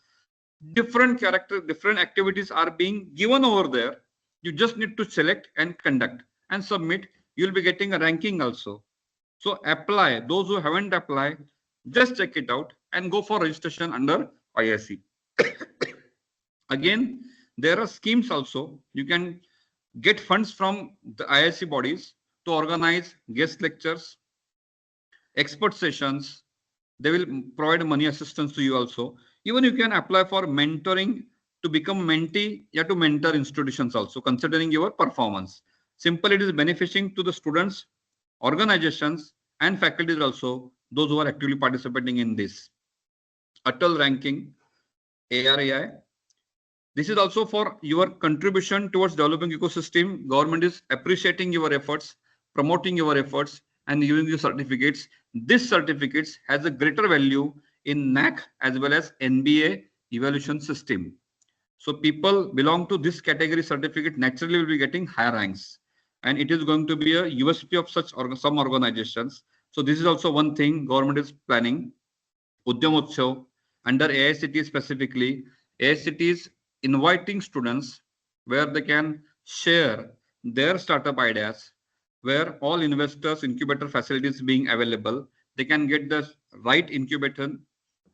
Different activities are being given over there. You just need to select and conduct and submit. You'll be getting a ranking also. So apply. Those who haven't applied, just check it out and go for registration under IIC. Again, there are schemes also. You can get funds from the IIC bodies to organize guest lectures, expert sessions. They will provide money assistance to you also. Even you can apply for mentoring to become mentee. You have to mentor institutions also, considering your performance. Simple, it is benefiting to the students, organizations, and faculties also, those who are actively participating in this. ATAL ranking, ARAI. This is also for your contribution towards developing ecosystem. Government is appreciating your efforts, promoting your efforts, and giving you certificates. This certificates has a greater value in NAC as well as NBA evaluation system. So people belong to this category certificate naturally will be getting higher ranks. And it is going to be a USP of such some organizations. So this is also one thing government is planning. Udyamotsav under AICTE specifically, AICTE is inviting students where they can share their startup ideas, where all investors incubator facilities being available. They can get the right incubator,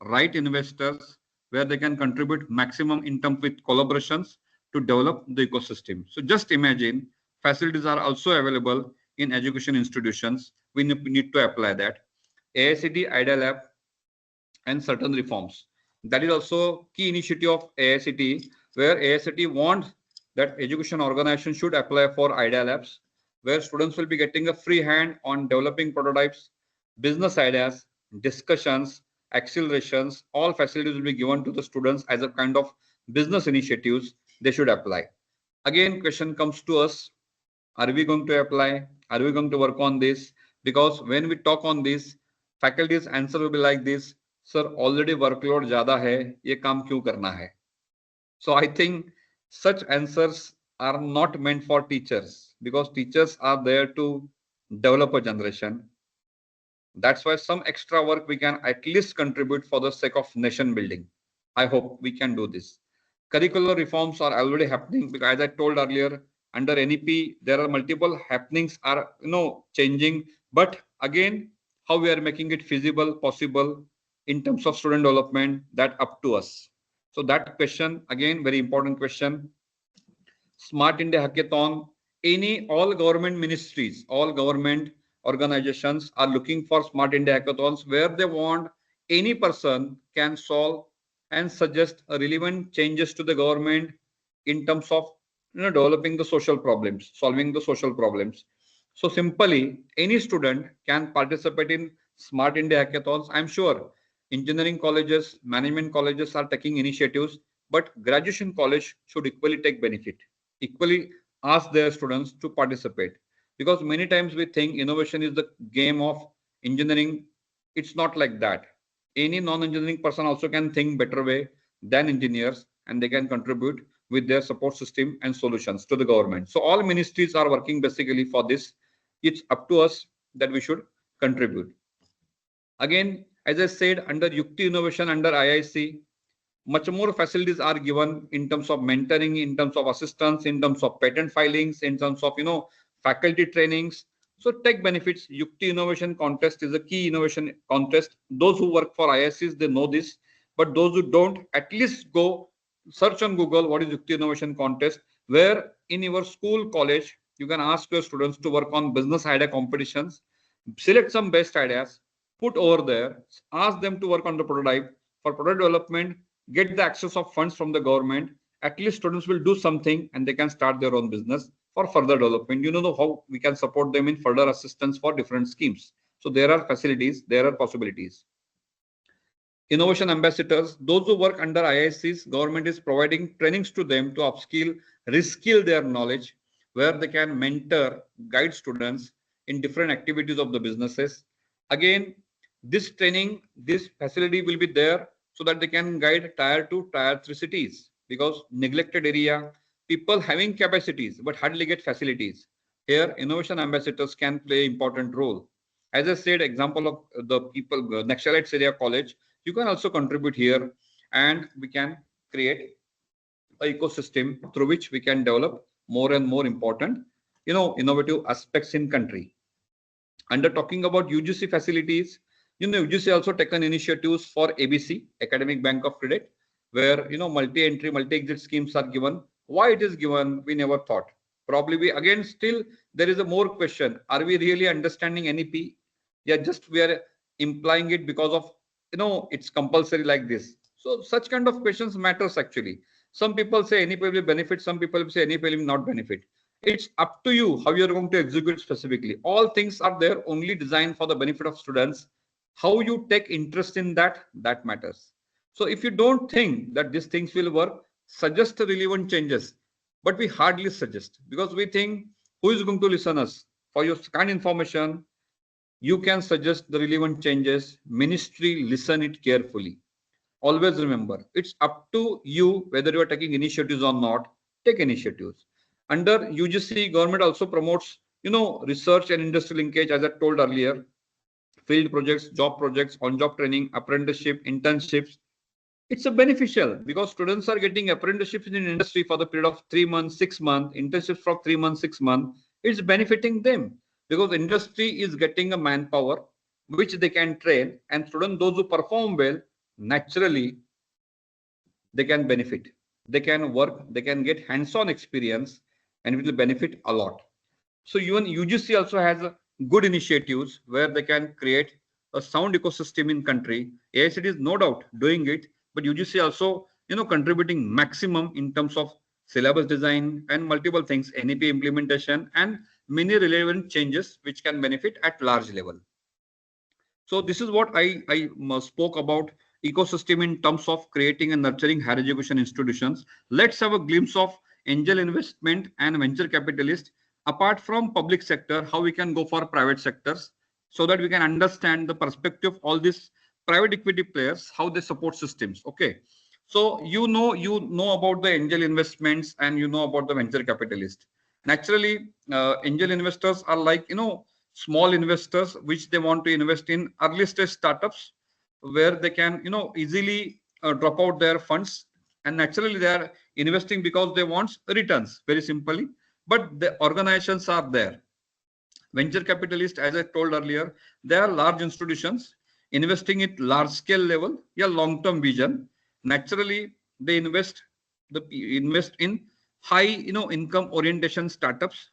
right investors, where they can contribute maximum in terms with collaborations to develop the ecosystem. So just imagine facilities are also available in education institutions. We need to apply that. AICTE Idea Lab and certain reforms. That is also key initiative of AICTE, where AICTE wants that education organization should apply for Idea Labs, where students will be getting a free hand on developing prototypes, business ideas, discussions, accelerations. All facilities will be given to the students as a kind of business initiatives they should apply. Again, question comes to us. Are we going to apply? Are we going to work on this? Because when we talk on this, faculty's answer will be like this. Sir, already workload ज़्यादा है, ये काम क्यों करना है? So I think such answers are not meant for teachers, because teachers are there to develop a generation. That's why some extra work we can at least contribute for the sake of nation building. I hope we can do this. Curricular reforms are already happening, because as I told earlier, under NEP there are multiple happenings are changing, but again, how we are making it feasible, possible in terms of student development, that up to us. So that question, again, very important question. Smart India Hackathon, all government ministries, all government organizations are looking for Smart India Hackathons, where they want any person can solve and suggest relevant changes to the government in terms of developing the social problems, solving the social problems. So simply, any student can participate in Smart India Hackathons. I'm sure engineering colleges, management colleges are taking initiatives, but graduation college should equally take benefit, equally ask their students to participate. Because many times we think innovation is the game of engineering. It's not like that. Any non-engineering person also can think better way than engineers, and they can contribute with their support system and solutions to the government. So all ministries are working basically for this. It's up to us that we should contribute. Again, as I said, under Yukti Innovation, under IIC, much more facilities are given in terms of mentoring, in terms of assistance, in terms of patent filings, in terms of faculty trainings. So tech benefits. Yukti Innovation Contest is a key innovation contest. Those who work for IICs, they know this, but those who don't, at least go search on Google what is Yukti Innovation Contest, where in your school, college, you can ask your students to work on business idea competitions, select some best ideas, put over there, ask them to work on the prototype. For product development, get the access of funds from the government, at least students will do something and they can start their own business for further development. You know how we can support them in further assistance for different schemes. So there are facilities, there are possibilities. Innovation ambassadors, those who work under IICs, government is providing trainings to them to upskill, reskill their knowledge, where they can mentor, guide students in different activities of the businesses. Again, this training, this facility will be there so that they can guide tier 2, tier 3 cities, because neglected area, people having capacities but hardly get facilities. Here, innovation ambassadors can play important role. As I said, example of the people, Naxalites area college, you can also contribute here, and we can create an ecosystem through which we can develop more and more important, innovative aspects in country. Under talking about UGC facilities, UGC also taken initiatives for ABC, Academic Bank of Credit, where multi-entry, multi-exit schemes are given. Why it is given, we never thought. Probably we again still there is a more question. Are we really understanding NEP? Yeah, just we are implying it because of it's compulsory like this. So such kind of questions matters actually. Some people say NEP will benefit, some people say NEP will not benefit. It's up to you how you're going to execute specifically. All things are there only designed for the benefit of students. How you take interest in that matters. So if you don't think that these things will work, suggest relevant changes. But we hardly suggest, because we think who is going to listen us? For your kind information, you can suggest the relevant changes. Ministry listen it carefully. Always remember, it's up to you whether you are taking initiatives or not. Take initiatives. Under UGC, government also promotes, research and industry linkage, as I told earlier, field projects, on-job training, apprenticeship, internships. It's a beneficial because students are getting apprenticeships in industry for the period of 3 months, 6 months, internships for 3 months, 6 months. It's benefiting them because industry is getting a manpower which they can train, and students, those who perform well, naturally they can benefit. They can work, they can get hands-on experience, and it will benefit a lot. So even UGC also has good initiatives where they can create a sound ecosystem in country. AICTE is no doubt doing it, but UGC also, contributing maximum in terms of syllabus design and multiple things, NEP implementation, and many relevant changes which can benefit at large level. So this is what I spoke about ecosystem in terms of creating and nurturing higher education institutions. Let's have a glimpse of angel investment and venture capitalists. Apart from public sector, how we can go for private sectors, so that we can understand the perspective of all these private equity players, how they support systems. Okay, so you know about the angel investments and you know about the venture capitalist. Naturally, angel investors are like small investors which they want to invest in early stage startups where they can easily drop out their funds, and naturally they are investing because they want returns, very simply. But the organizations are there. Venture capitalists, as I told earlier, they are large institutions investing at large scale level, long-term vision. Naturally, they invest in high income orientation startups.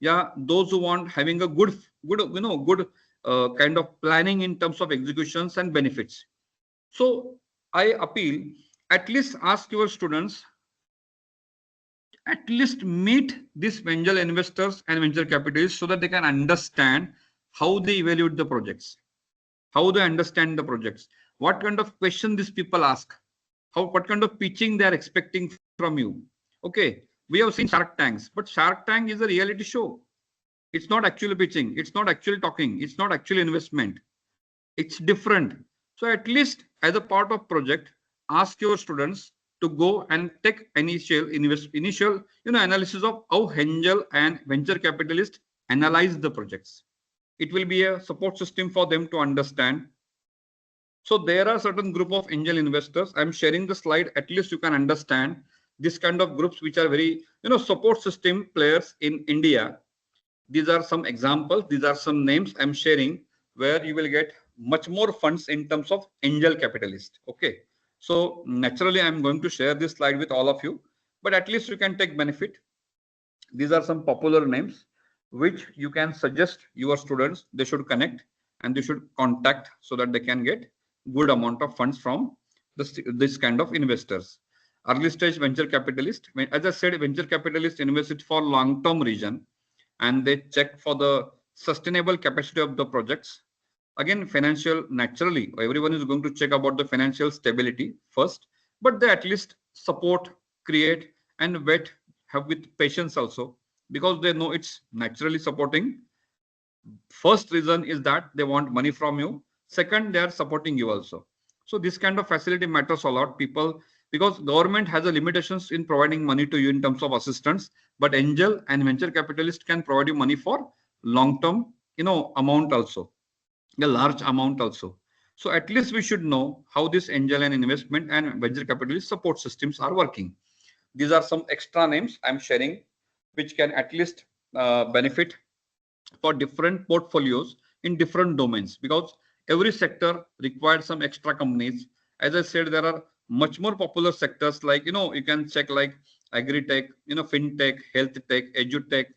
Those who want having a good kind of planning in terms of executions and benefits. So I appeal, at least ask your students, at least meet these angel investors and venture capitalists so that they can understand how they evaluate the projects, how they understand the projects, what kind of question these people ask, what kind of pitching they are expecting from you. Okay, we have seen Shark Tanks, but Shark Tank is a reality show. It's not actually pitching, it's not actually talking, it's not actually investment. It's different. So at least as a part of project, ask your students to go and take initial analysis of how angel and venture capitalists analyze the projects. It will be a support system for them to understand. So there are certain group of angel investors. I'm sharing the slide. At least you can understand this kind of groups which are very support system players in India. These are some examples. These are some names I'm sharing where you will get much more funds in terms of angel capitalist. Okay. So naturally, I'm going to share this slide with all of you, but at least you can take benefit. These are some popular names which you can suggest your students they should connect and they should contact so that they can get good amount of funds from this kind of investors. Early stage venture capitalist, as I said, venture capitalist invest for long-term reason, and they check for the sustainable capacity of the projects. Again, financial, naturally, everyone is going to check about the financial stability first, but they at least support, create, and wait, have with patience also, because they know it's naturally supporting. First reason is that they want money from you. Second, they are supporting you also. So this kind of facility matters a lot, people, because government has a limitations in providing money to you in terms of assistance, but angel and venture capitalist can provide you money for long-term, amount also, a large amount also. So at least we should know how this angel and investment and venture capitalist support systems are working. These are some extra names I'm sharing, which can at least benefit for different portfolios in different domains, because every sector requires some extra companies. As I said, there are much more popular sectors like, you can check like agri-tech, fintech, health tech, edu-tech,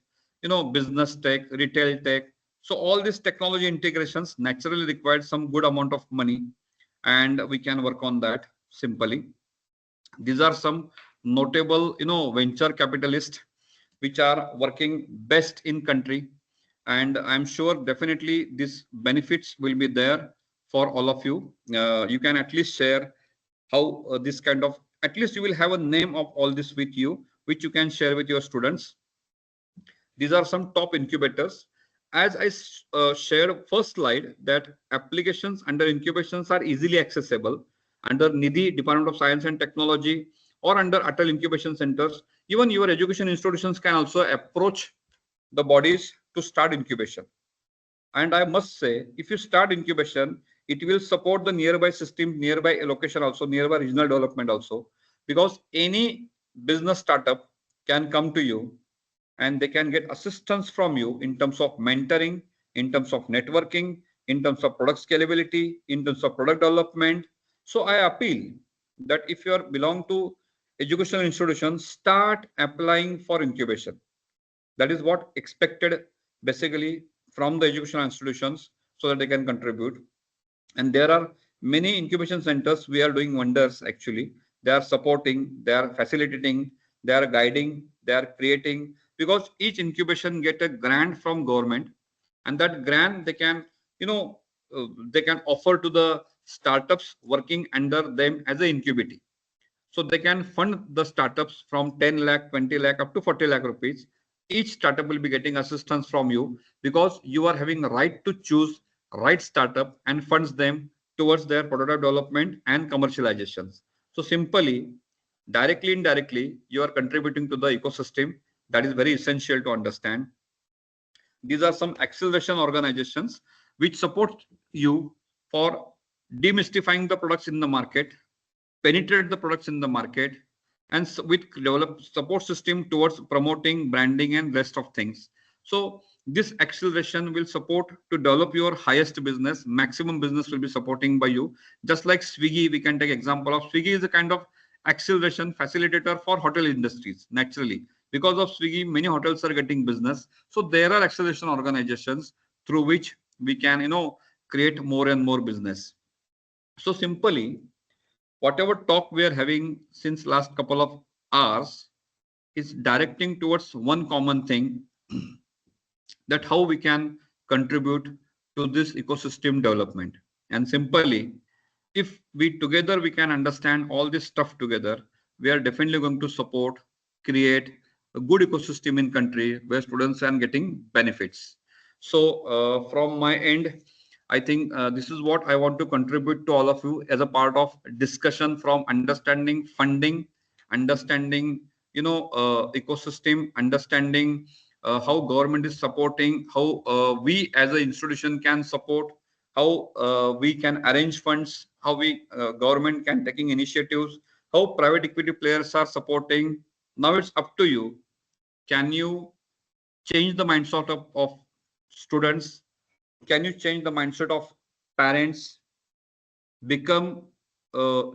business tech, retail tech. So all these technology integrations naturally require some good amount of money, and we can work on that simply. These are some notable, venture capitalists which are working best in country, and I'm sure definitely these benefits will be there for all of you. You can at least share how this kind of, at least you will have a name of all this with you, which you can share with your students. These are some top incubators. As I shared first slide, that applications under incubations are easily accessible under NIDI, Department of Science and Technology, or under ATAL incubation centers. Even your education institutions can also approach the bodies to start incubation. And I must say, if you start incubation, it will support the nearby system, nearby location also, nearby regional development also, because any business startup can come to you and they can get assistance from you in terms of mentoring, in terms of networking, in terms of product scalability, in terms of product development. So I appeal that if you are belong to educational institutions, start applying for incubation. That is what expected basically from the educational institutions, so that they can contribute. And there are many incubation centers. We are doing wonders actually. They are supporting, they are facilitating, they are guiding, they are creating, because each incubation get a grant from government, and that grant they can, they can offer to the startups working under them as an incubator. So they can fund the startups from 10 lakh, 20 lakh up to 40 lakh rupees. Each startup will be getting assistance from you, because you are having the right to choose right startup and funds them towards their product development and commercializations. So simply, directly, indirectly, you are contributing to the ecosystem. That is very essential to understand. These are some acceleration organizations which support you for demystifying the products in the market, penetrate the products in the market, and with develop support system towards promoting, branding, and rest of things. So this acceleration will support to develop your highest business. Maximum business will be supporting by you. Just like Swiggy, we can take example of Swiggy is a kind of acceleration facilitator for hotel industries. Naturally, because of Swiggy, many hotels are getting business. So there are acceleration organizations through which we can, create more and more business. So simply, whatever talk we are having since last couple of hours is directing towards one common thing, that how we can contribute to this ecosystem development. And simply, if we together we can understand all this stuff together, we are definitely going to support, create a good ecosystem in country where students are getting benefits. So from my end, I think this is what I want to contribute to all of you as a part of discussion from understanding funding, understanding, ecosystem, understanding how government is supporting, how we as an institution can support, how we can arrange funds, how we government can taking initiatives, how private equity players are supporting. Now it's up to you. Can you change the mindset of students? Can you change the mindset of parents? Become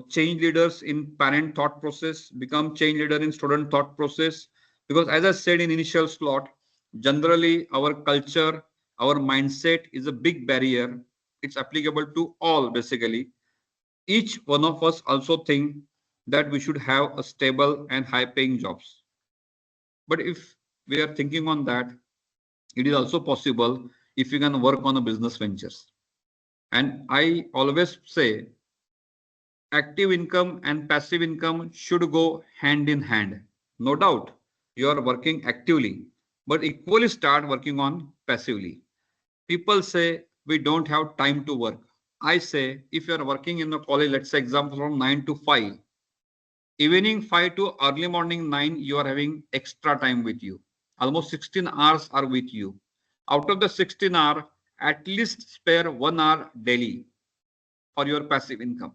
change leaders in parent thought process, become change leader in student thought process. Because as I said in initial slot, generally our culture, our mindset is a big barrier. It's applicable to all basically. Each one of us also think that we should have a stable and high paying jobs. But if we are thinking on that, it is also possible if you can work on a business ventures. And I always say active income and passive income should go hand in hand. No doubt you are working actively, but equally start working on passively. People say we don't have time to work. I say if you are working in a college, let's say example from 9 to 5, evening 5 to early morning 9, you are having extra time with you. Almost 16 hours are with you. Out of the 16 hour, at least spare 1 hour daily for your passive income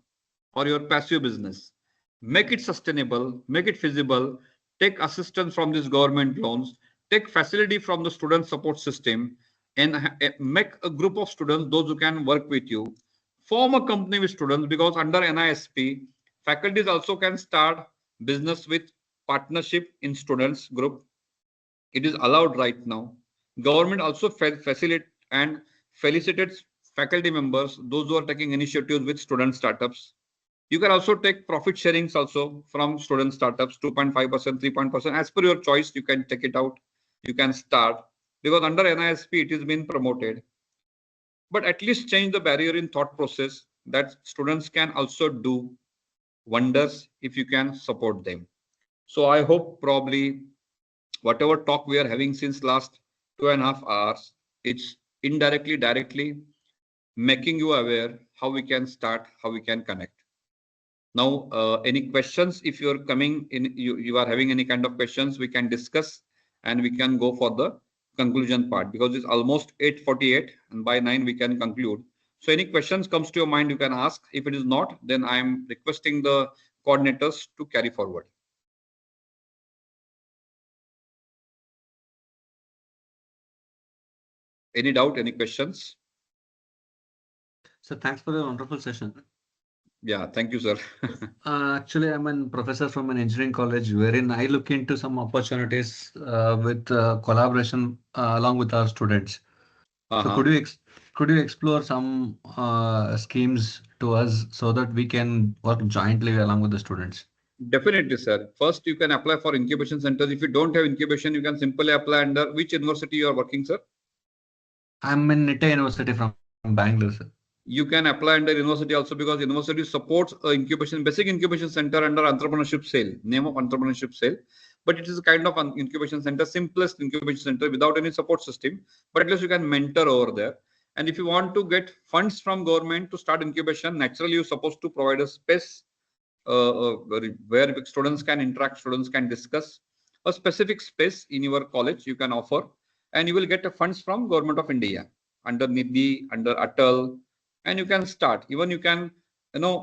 or your passive business. Make it sustainable, make it feasible, take assistance from these government loans, take facility from the student support system, and make a group of students, those who can work with you. Form a company with students, because under NISP, faculties also can start business with partnership in students group. It is allowed right now. Government also facilitate and felicitates faculty members, those who are taking initiatives with student startups. You can also take profit sharings also from student startups, 2.5%, 3%, as per your choice. You can take it out. You can start, because under NISP it is being promoted. But at least change the barrier in thought process that students can also do wonders if you can support them. So I hope probably whatever talk we are having since last 2.5 hours, it's indirectly, directly making you aware how we can start, how we can connect. Now, any questions? If you're coming in, you are having any kind of questions, we can discuss and we can go for the conclusion part, because it's almost 8:48 and by 9 we can conclude. So any questions comes to your mind, you can ask. If it is not, then I am requesting the coordinators to carry forward. Any doubt, any questions? So thanks for the wonderful session. Yeah, thank you, sir. Actually, I'm a professor from an engineering college wherein I look into some opportunities with collaboration along with our students. So could you explore some schemes to us so that we can work jointly along with the students? Definitely, sir. First, you can apply for incubation centers. If you don't have incubation, you can simply apply under which university you are working, sir? I'm in NITA University from Bangalore, sir. You can apply under university also, because university supports a incubation, basic incubation center under entrepreneurship cell, name of entrepreneurship cell. But it is a kind of an incubation center, simplest incubation center without any support system. But at least you can mentor over there. And if you want to get funds from government to start incubation, naturally you're supposed to provide a space where students can interact, students can discuss. A specific space in your college you can offer, and you will get funds from Government of India under NIDI, under ATAL, and you can start. Even you can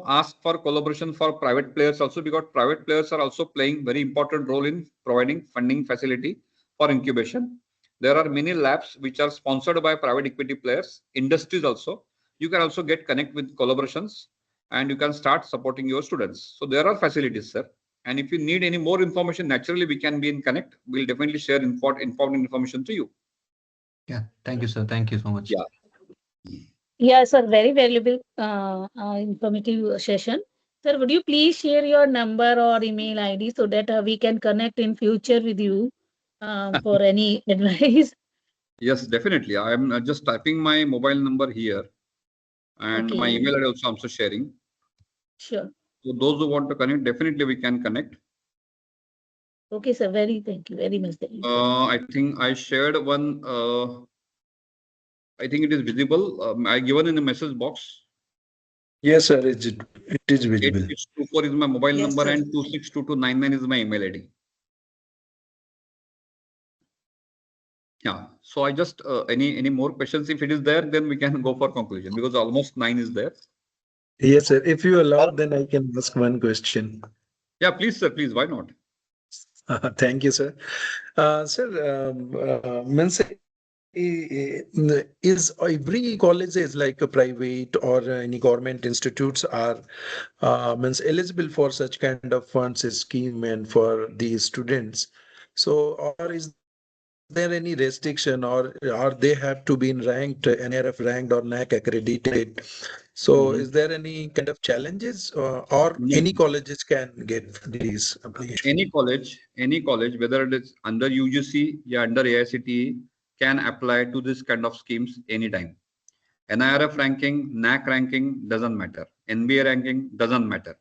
ask for collaboration for private players also, because private players are also playing very important role in providing funding facility for incubation. There are many labs which are sponsored by private equity players, industries also. You can also get connect with collaborations, and you can start supporting your students. So there are facilities, sir. And if you need any more information, naturally we can be in connect. We'll definitely share informed information to you. Yeah, thank you, sir. Thank you so much. Yeah. Yeah, sir, very valuable informative session. Sir, would you please share your number or email ID so that we can connect in future with you for any advice? Yes, definitely. I am just typing my mobile number here, and my Okay, email ID also I'm also sharing. sure. So those who want to connect, definitely we can connect. Okay, sir, thank you very much. I think I shared one. I think it is visible. I given in the message box. Yes, sir. It is visible. 8624 is my mobile Yes, number, sir. and 262299 is my email ID. Yeah. So I just any more questions? If it is there, then we can go for conclusion, because almost 9 is there. Yes, sir. If you allow, then I can ask one question. Yeah, please, sir. Please, why not? Thank you, sir. Sir, means is every college is like a private or any government institutes are means eligible for such kind of funds scheme and for the students? So, or is there there any restriction, or they have to be ranked, NRF ranked or NAC accredited? So is there any kind of challenges, or No. any colleges can get these applications? Any college, whether it is under UGC or under AICTE, can apply to this kind of schemes anytime. NIRF ranking, NAC ranking doesn't matter. NBA ranking doesn't matter.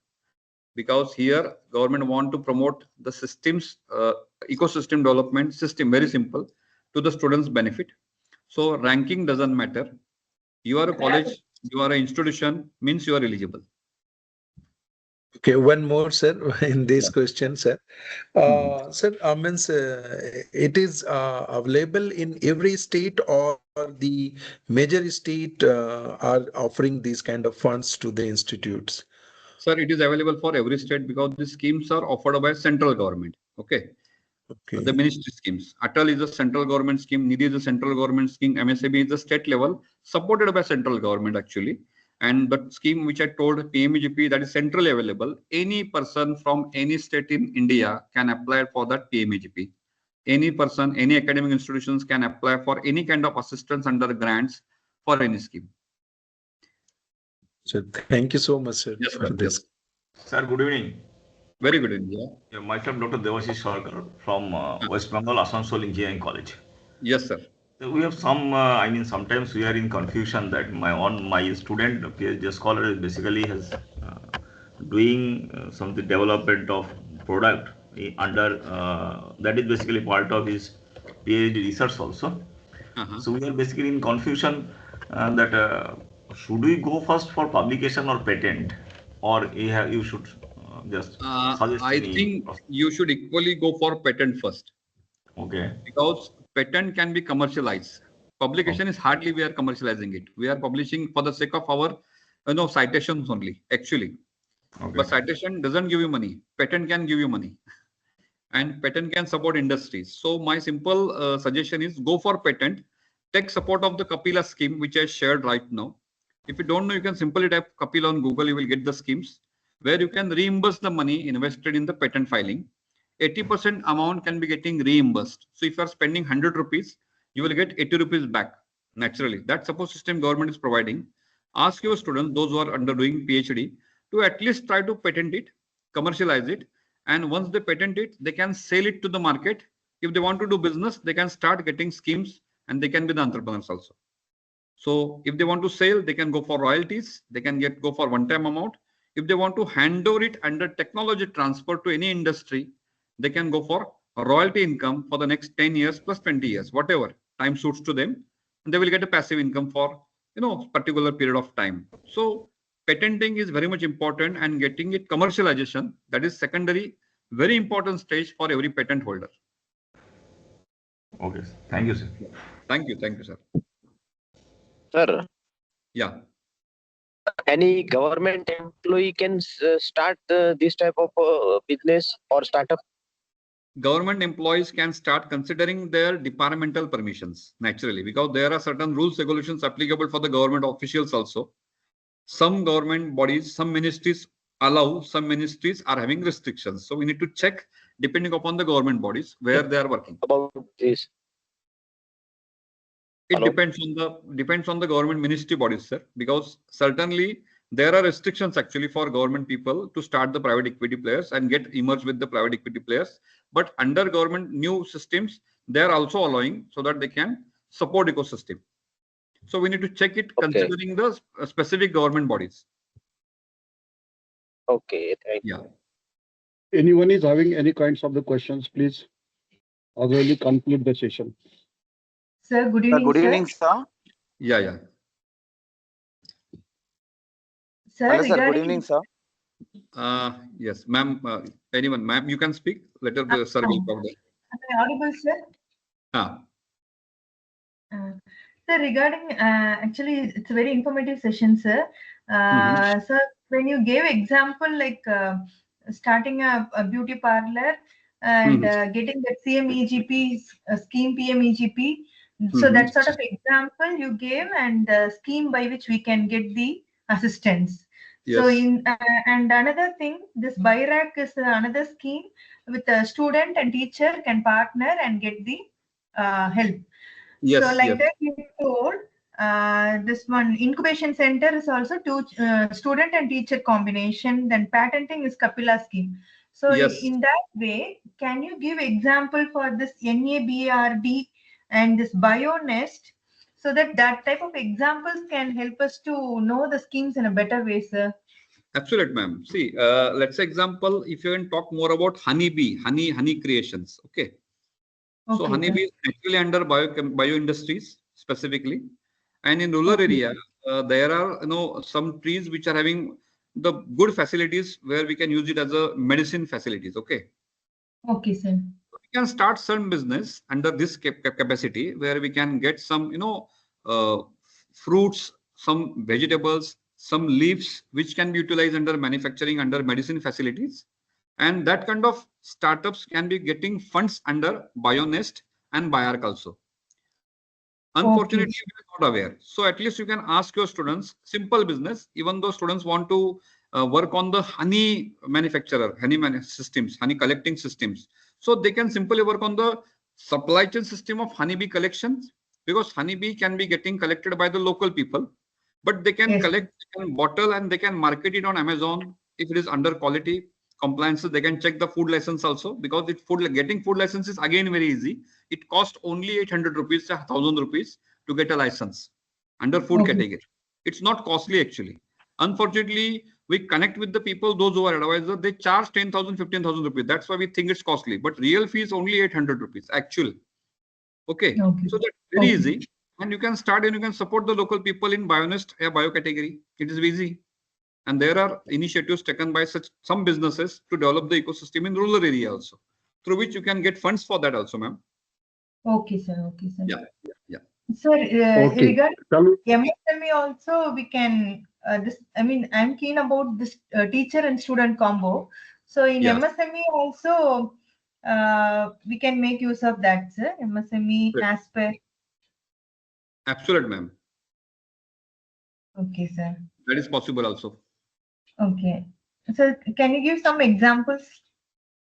Because here government want to promote the systems, ecosystem development system, very simple, to the students' benefit. So ranking doesn't matter. You are a college, you are an institution, means you are eligible. Okay, one more, sir, in this question, sir. Sir, means it is available in every state, or the major state are offering these kind of funds to the institutes? Sir, it is available for every state because the schemes are offered by central government. Okay. Okay. The ministry schemes. ATAL is a central government scheme. NIDI is a central government scheme. MSAB is a state level, supported by central government actually. And the scheme which I told, PMEGP, that is centrally available. Any person from any state in India can apply for that PMEGP. Any person, any academic institutions can apply for any kind of assistance under grants for any scheme. So thank you so much, sir, Yes, for this. Sir, good evening. Very good India. Yeah, myself, Dr. Devashish Sarkar from West Bengal, Asansol Engineering College. Yes, sir. So we have some, I mean, sometimes we are in confusion that my student, PhD scholar, basically has doing some development of product under that is basically part of his PhD research also. So we are basically in confusion that should we go first for publication or patent, or you should just suggest I any think process? you should equally go for patent first. Okay. Because patent can be commercialized. Publication is hardly we are commercializing it. We are publishing for the sake of our citations only, actually. Okay. But citation doesn't give you money. Patent can give you money. And patent can support industries. So my simple suggestion is go for patent. Take support of the Kapila scheme, which I shared right now. If you don't know, you can simply type Kapila on Google. You will get the schemes where you can reimburse the money invested in the patent filing. 80% amount can be getting reimbursed. So if you are spending 100 rupees, you will get 80 rupees back naturally. That support system government is providing. Ask your students, those who are undergoing PhD, to at least try to patent it, commercialize it. And once they patent it, they can sell it to the market. If they want to do business, they can start getting schemes and they can be the entrepreneurs also. So if they want to sell, they can go for royalties. They can go for one-time amount. If they want to hand over it under technology transfer to any industry, they can go for a royalty income for the next 10 years plus 20 years, whatever time suits to them. And they will get a passive income for, particular period of time. So patenting is very much important, and getting it commercialization, that is secondary, very important stage for every patent holder. Okay. Thank you, sir. Thank you, sir. Sir. Yeah. Any government employee can start this type of business or startup? Government employees can start considering their departmental permissions, naturally, because there are certain rules, regulations applicable for the government officials also. Some government bodies, some ministries allow, some ministries are having restrictions. So we need to check depending upon the government bodies where they are working. About this. It depends on the government ministry bodies, sir, because certainly there are restrictions actually for government people to start the private equity players and get emerged with the private equity players. But under government new systems, they are also allowing so that they can support ecosystem. So we need to check it considering the specific government bodies. Okay, thank you. Yeah. Anyone is having any kinds of the questions, please. Otherwise, conclude the session. Sir, good evening. Good evening, sir. Yeah. Sir, hello, sir. Good evening, sir. Yes, ma'am. Anyone, ma'am, you can speak. Later, the sir will come there. Am I audible, sir? Sir, regarding actually, it's a very informative session, sir. Sir, when you gave example like starting a beauty parlor and getting that CMEGP scheme, PMEGP. So that sort of example you gave, and the scheme by which we can get the assistance. Yes. So and another thing, this BIRAC is another scheme with a student and teacher can partner and get the help. Yes, So like yes. that you told, this one incubation center is also student and teacher combination. Then patenting is Kapila scheme. So Yes. in that way, can you give example for this NABRD and this BioNest, so that type of examples can help us to know the schemes in a better way, sir? Absolutely, ma'am. See, let's say example, if you can talk more about honeybee, honey creations. Okay. So Okay, honeybee is actually under bio industries specifically, and in rural area there are some trees which are having the good facilities where we can use it as a medicine facilities. Okay. Okay, sir. We can start some business under this capacity where we can get some fruits, some vegetables, some leaves which can be utilized under manufacturing under medicine facilities. And that kind of startups can be getting funds under BioNest and BioArc also. Unfortunately, we are not aware. So at least you can ask your students, simple business, even though students want to work on the honey manufacturer, systems, honey collecting systems. So they can simply work on the supply chain system of honeybee collections, because honeybee can be getting collected by the local people, but they can collect, they can bottle and they can market it on Amazon if it is under quality compliances. They can check the food license also, because getting food license is again very easy. It costs only 800 rupees, 1000 rupees to get a license under food category. It's not costly actually. Unfortunately, we connect with the people, those who are advisors, they charge 10,000, 15,000 rupees. That's why we think it's costly, but real fee is only 800 rupees actually. Okay. So that's very easy. And you can start and you can support the local people in BioNest bio category. It is easy. And there are initiatives taken by some businesses to develop the ecosystem in rural area also, through which you can get funds for that also, ma'am. Okay, sir. Okay, sir. Yeah. So regarding MSME also, we can I'm keen about this teacher and student combo. So in MSME also, we can make use of that, sir. MSME aspect. Absolutely, ma'am. Okay, sir. That is possible also. Okay. So can you give some examples?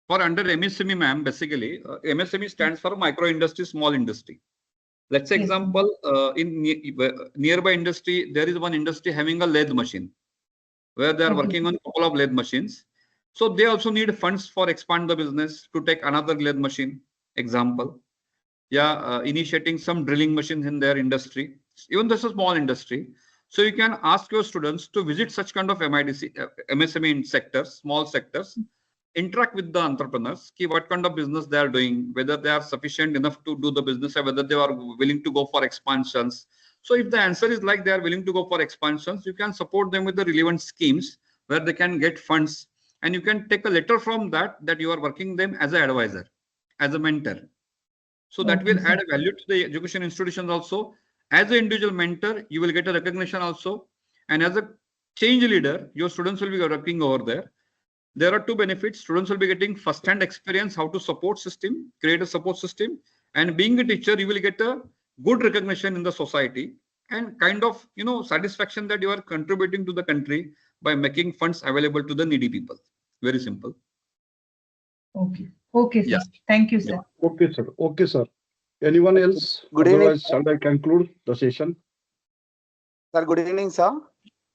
For under MSME, ma'am, basically, MSME stands for micro industry, small industry. Let's say example, in nearby industry, there is one industry having a lathe machine where they are working on a couple of lathe machines. So they also need funds for expand the business to take another lathe machine. Example, initiating some drilling machines in their industry. Even this is a small industry. So you can ask your students to visit such kind of MSME in sectors, small sectors, interact with the entrepreneurs, what kind of business they are doing, whether they are sufficient enough to do the business or whether they are willing to go for expansions. So if the answer is like they are willing to go for expansions, you can support them with the relevant schemes where they can get funds, and you can take a letter from that you are working them as an advisor, as a mentor. So that will add a value to the education institutions also. As an individual mentor, you will get a recognition also. And as a change leader, your students will be working over there. There are two benefits. Students will be getting first-hand experience how to support system, create a support system. And being a teacher, you will get a good recognition in the society and kind of, satisfaction that you are contributing to the country by making funds available to the needy people. Very simple. Okay. Okay, sir. Thank you, sir. Okay, sir. Okay, sir. Anyone else? Good evening. Otherwise, shall I conclude the session? Sir, good evening, sir.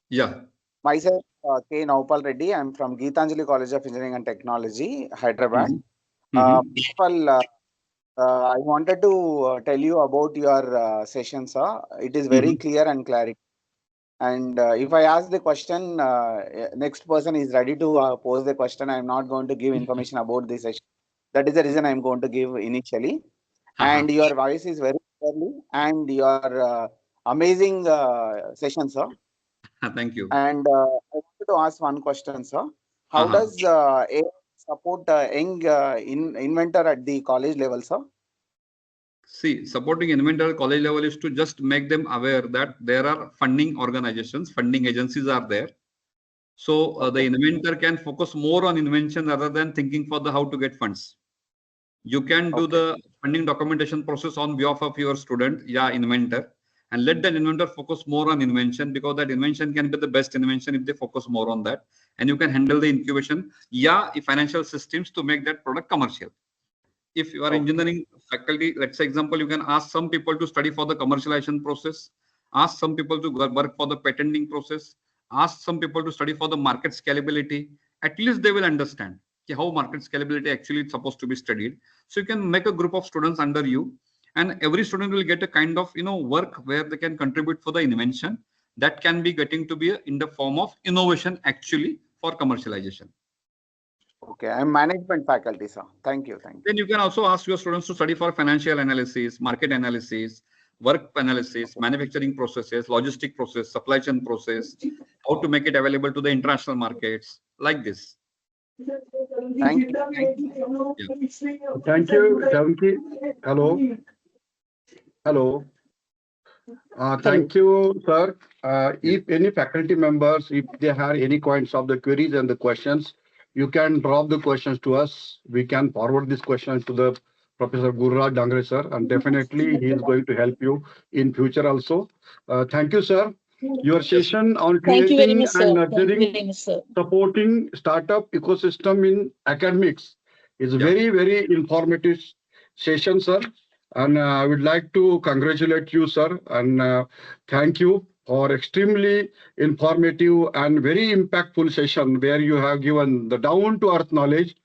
Yeah. Myself, K. Naupal Reddy. I'm from Geetanjali College of Engineering and Technology, Hyderabad. First of all, I wanted to tell you about your session, sir. It is very clear and clarity. And if I ask the question, next person is ready to pose the question. I'm not going to give information about this session. That is the reason I'm going to give initially. And your voice is very clearly, and your amazing session, sir. Thank you. And I wanted to ask one question, sir. How does AI support young inventor at the college level, sir? See, supporting inventor at college level is to just make them aware that there are funding organizations, funding agencies are there. So the inventor can focus more on invention rather than thinking for the how to get funds. You can do the funding documentation process on behalf of your student, inventor, and let that inventor focus more on invention, because that invention can be the best invention if they focus more on that. And you can handle the incubation, financial systems to make that product commercial. If you are engineering faculty, let's say example, you can ask some people to study for the commercialization process, ask some people to work for the patenting process, ask some people to study for the market scalability. At least they will understand how market scalability actually is supposed to be studied. So you can make a group of students under you, and every student will get a kind of work where they can contribute for the invention that can be getting to be in the form of innovation actually for commercialization. Okay, I'm management faculty, sir. Thank you. Thank you. Then you can also ask your students to study for financial analysis, market analysis, work analysis, manufacturing processes, logistic process, supply chain process, how to make it available to the international markets, like this. Thank you. Thank you. Thank you. Hello. Hello. Thank you, sir. If any faculty members, if they have any kinds of the queries and the questions, you can drop the questions to us. We can forward these questions to the Professor Gururaj Dangare, sir, and definitely he is going to help you in future also. Thank you, sir. Your session on Thank you very creating much, sir. and Thank you nurturing, very much, sir. supporting startup ecosystem in academics is very, very informative session, sir. And I would like to congratulate you, sir, and thank you for extremely informative and very impactful session where you have given the down-to-earth knowledge.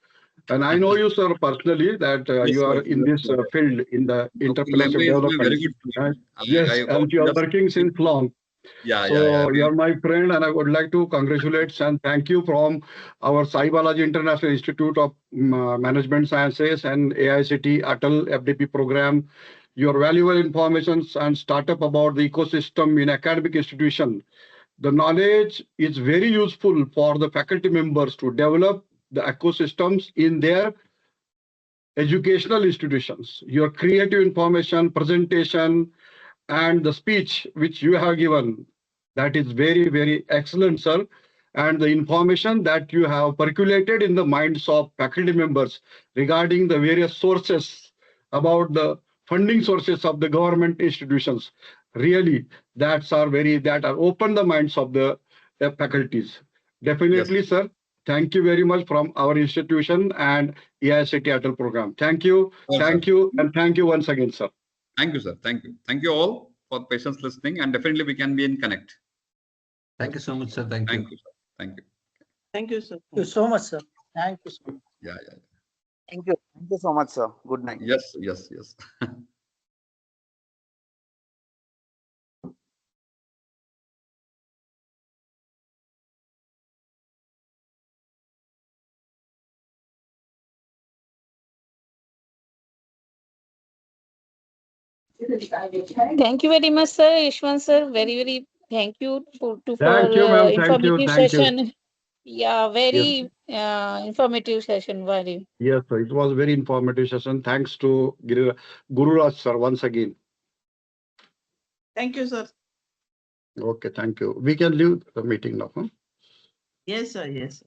And I know you, sir, personally that you are in this field in the entrepreneurship development. Very good friend. Yes, and you are working since long. So you are my friend, and I would like to congratulate and thank you from our Sai Balaji International Institute of Management Sciences and AICTE ATAL FDP program. Your valuable information and startup about the ecosystem in academic institution. The knowledge is very useful for the faculty members to develop the ecosystems in their educational institutions. Your creative information, presentation, and the speech which you have given, that is very, very excellent, sir. And the information that you have percolated in the minds of faculty members regarding the various sources about the funding sources of the government institutions, really, that are open the minds of the faculties. Definitely, sir. Thank you very much from our institution and AICTE ATAL program. Thank you, thank you, and thank you once again, sir. Thank you, sir. Thank you. Thank you all for patience listening, and definitely we can be in connect. Thank you so much, sir. Thank you. Thank you, sir. Thank you. Thank you, sir. Thank you so much, sir. Thank you so much. Yeah. Thank you. Thank you so much, sir. Good night. Yes. Thank you very much, sir. Ishwan, sir. Very thank you for Thank you, ma'am. Thank you. informative Thank session. you. Yeah, very informative session. Very. Yes, sir. It was very informative session. Thanks to Gururaj, sir, once again. Thank you, sir. Okay, thank you. We can leave the meeting now. Huh? Yes, sir. Yes.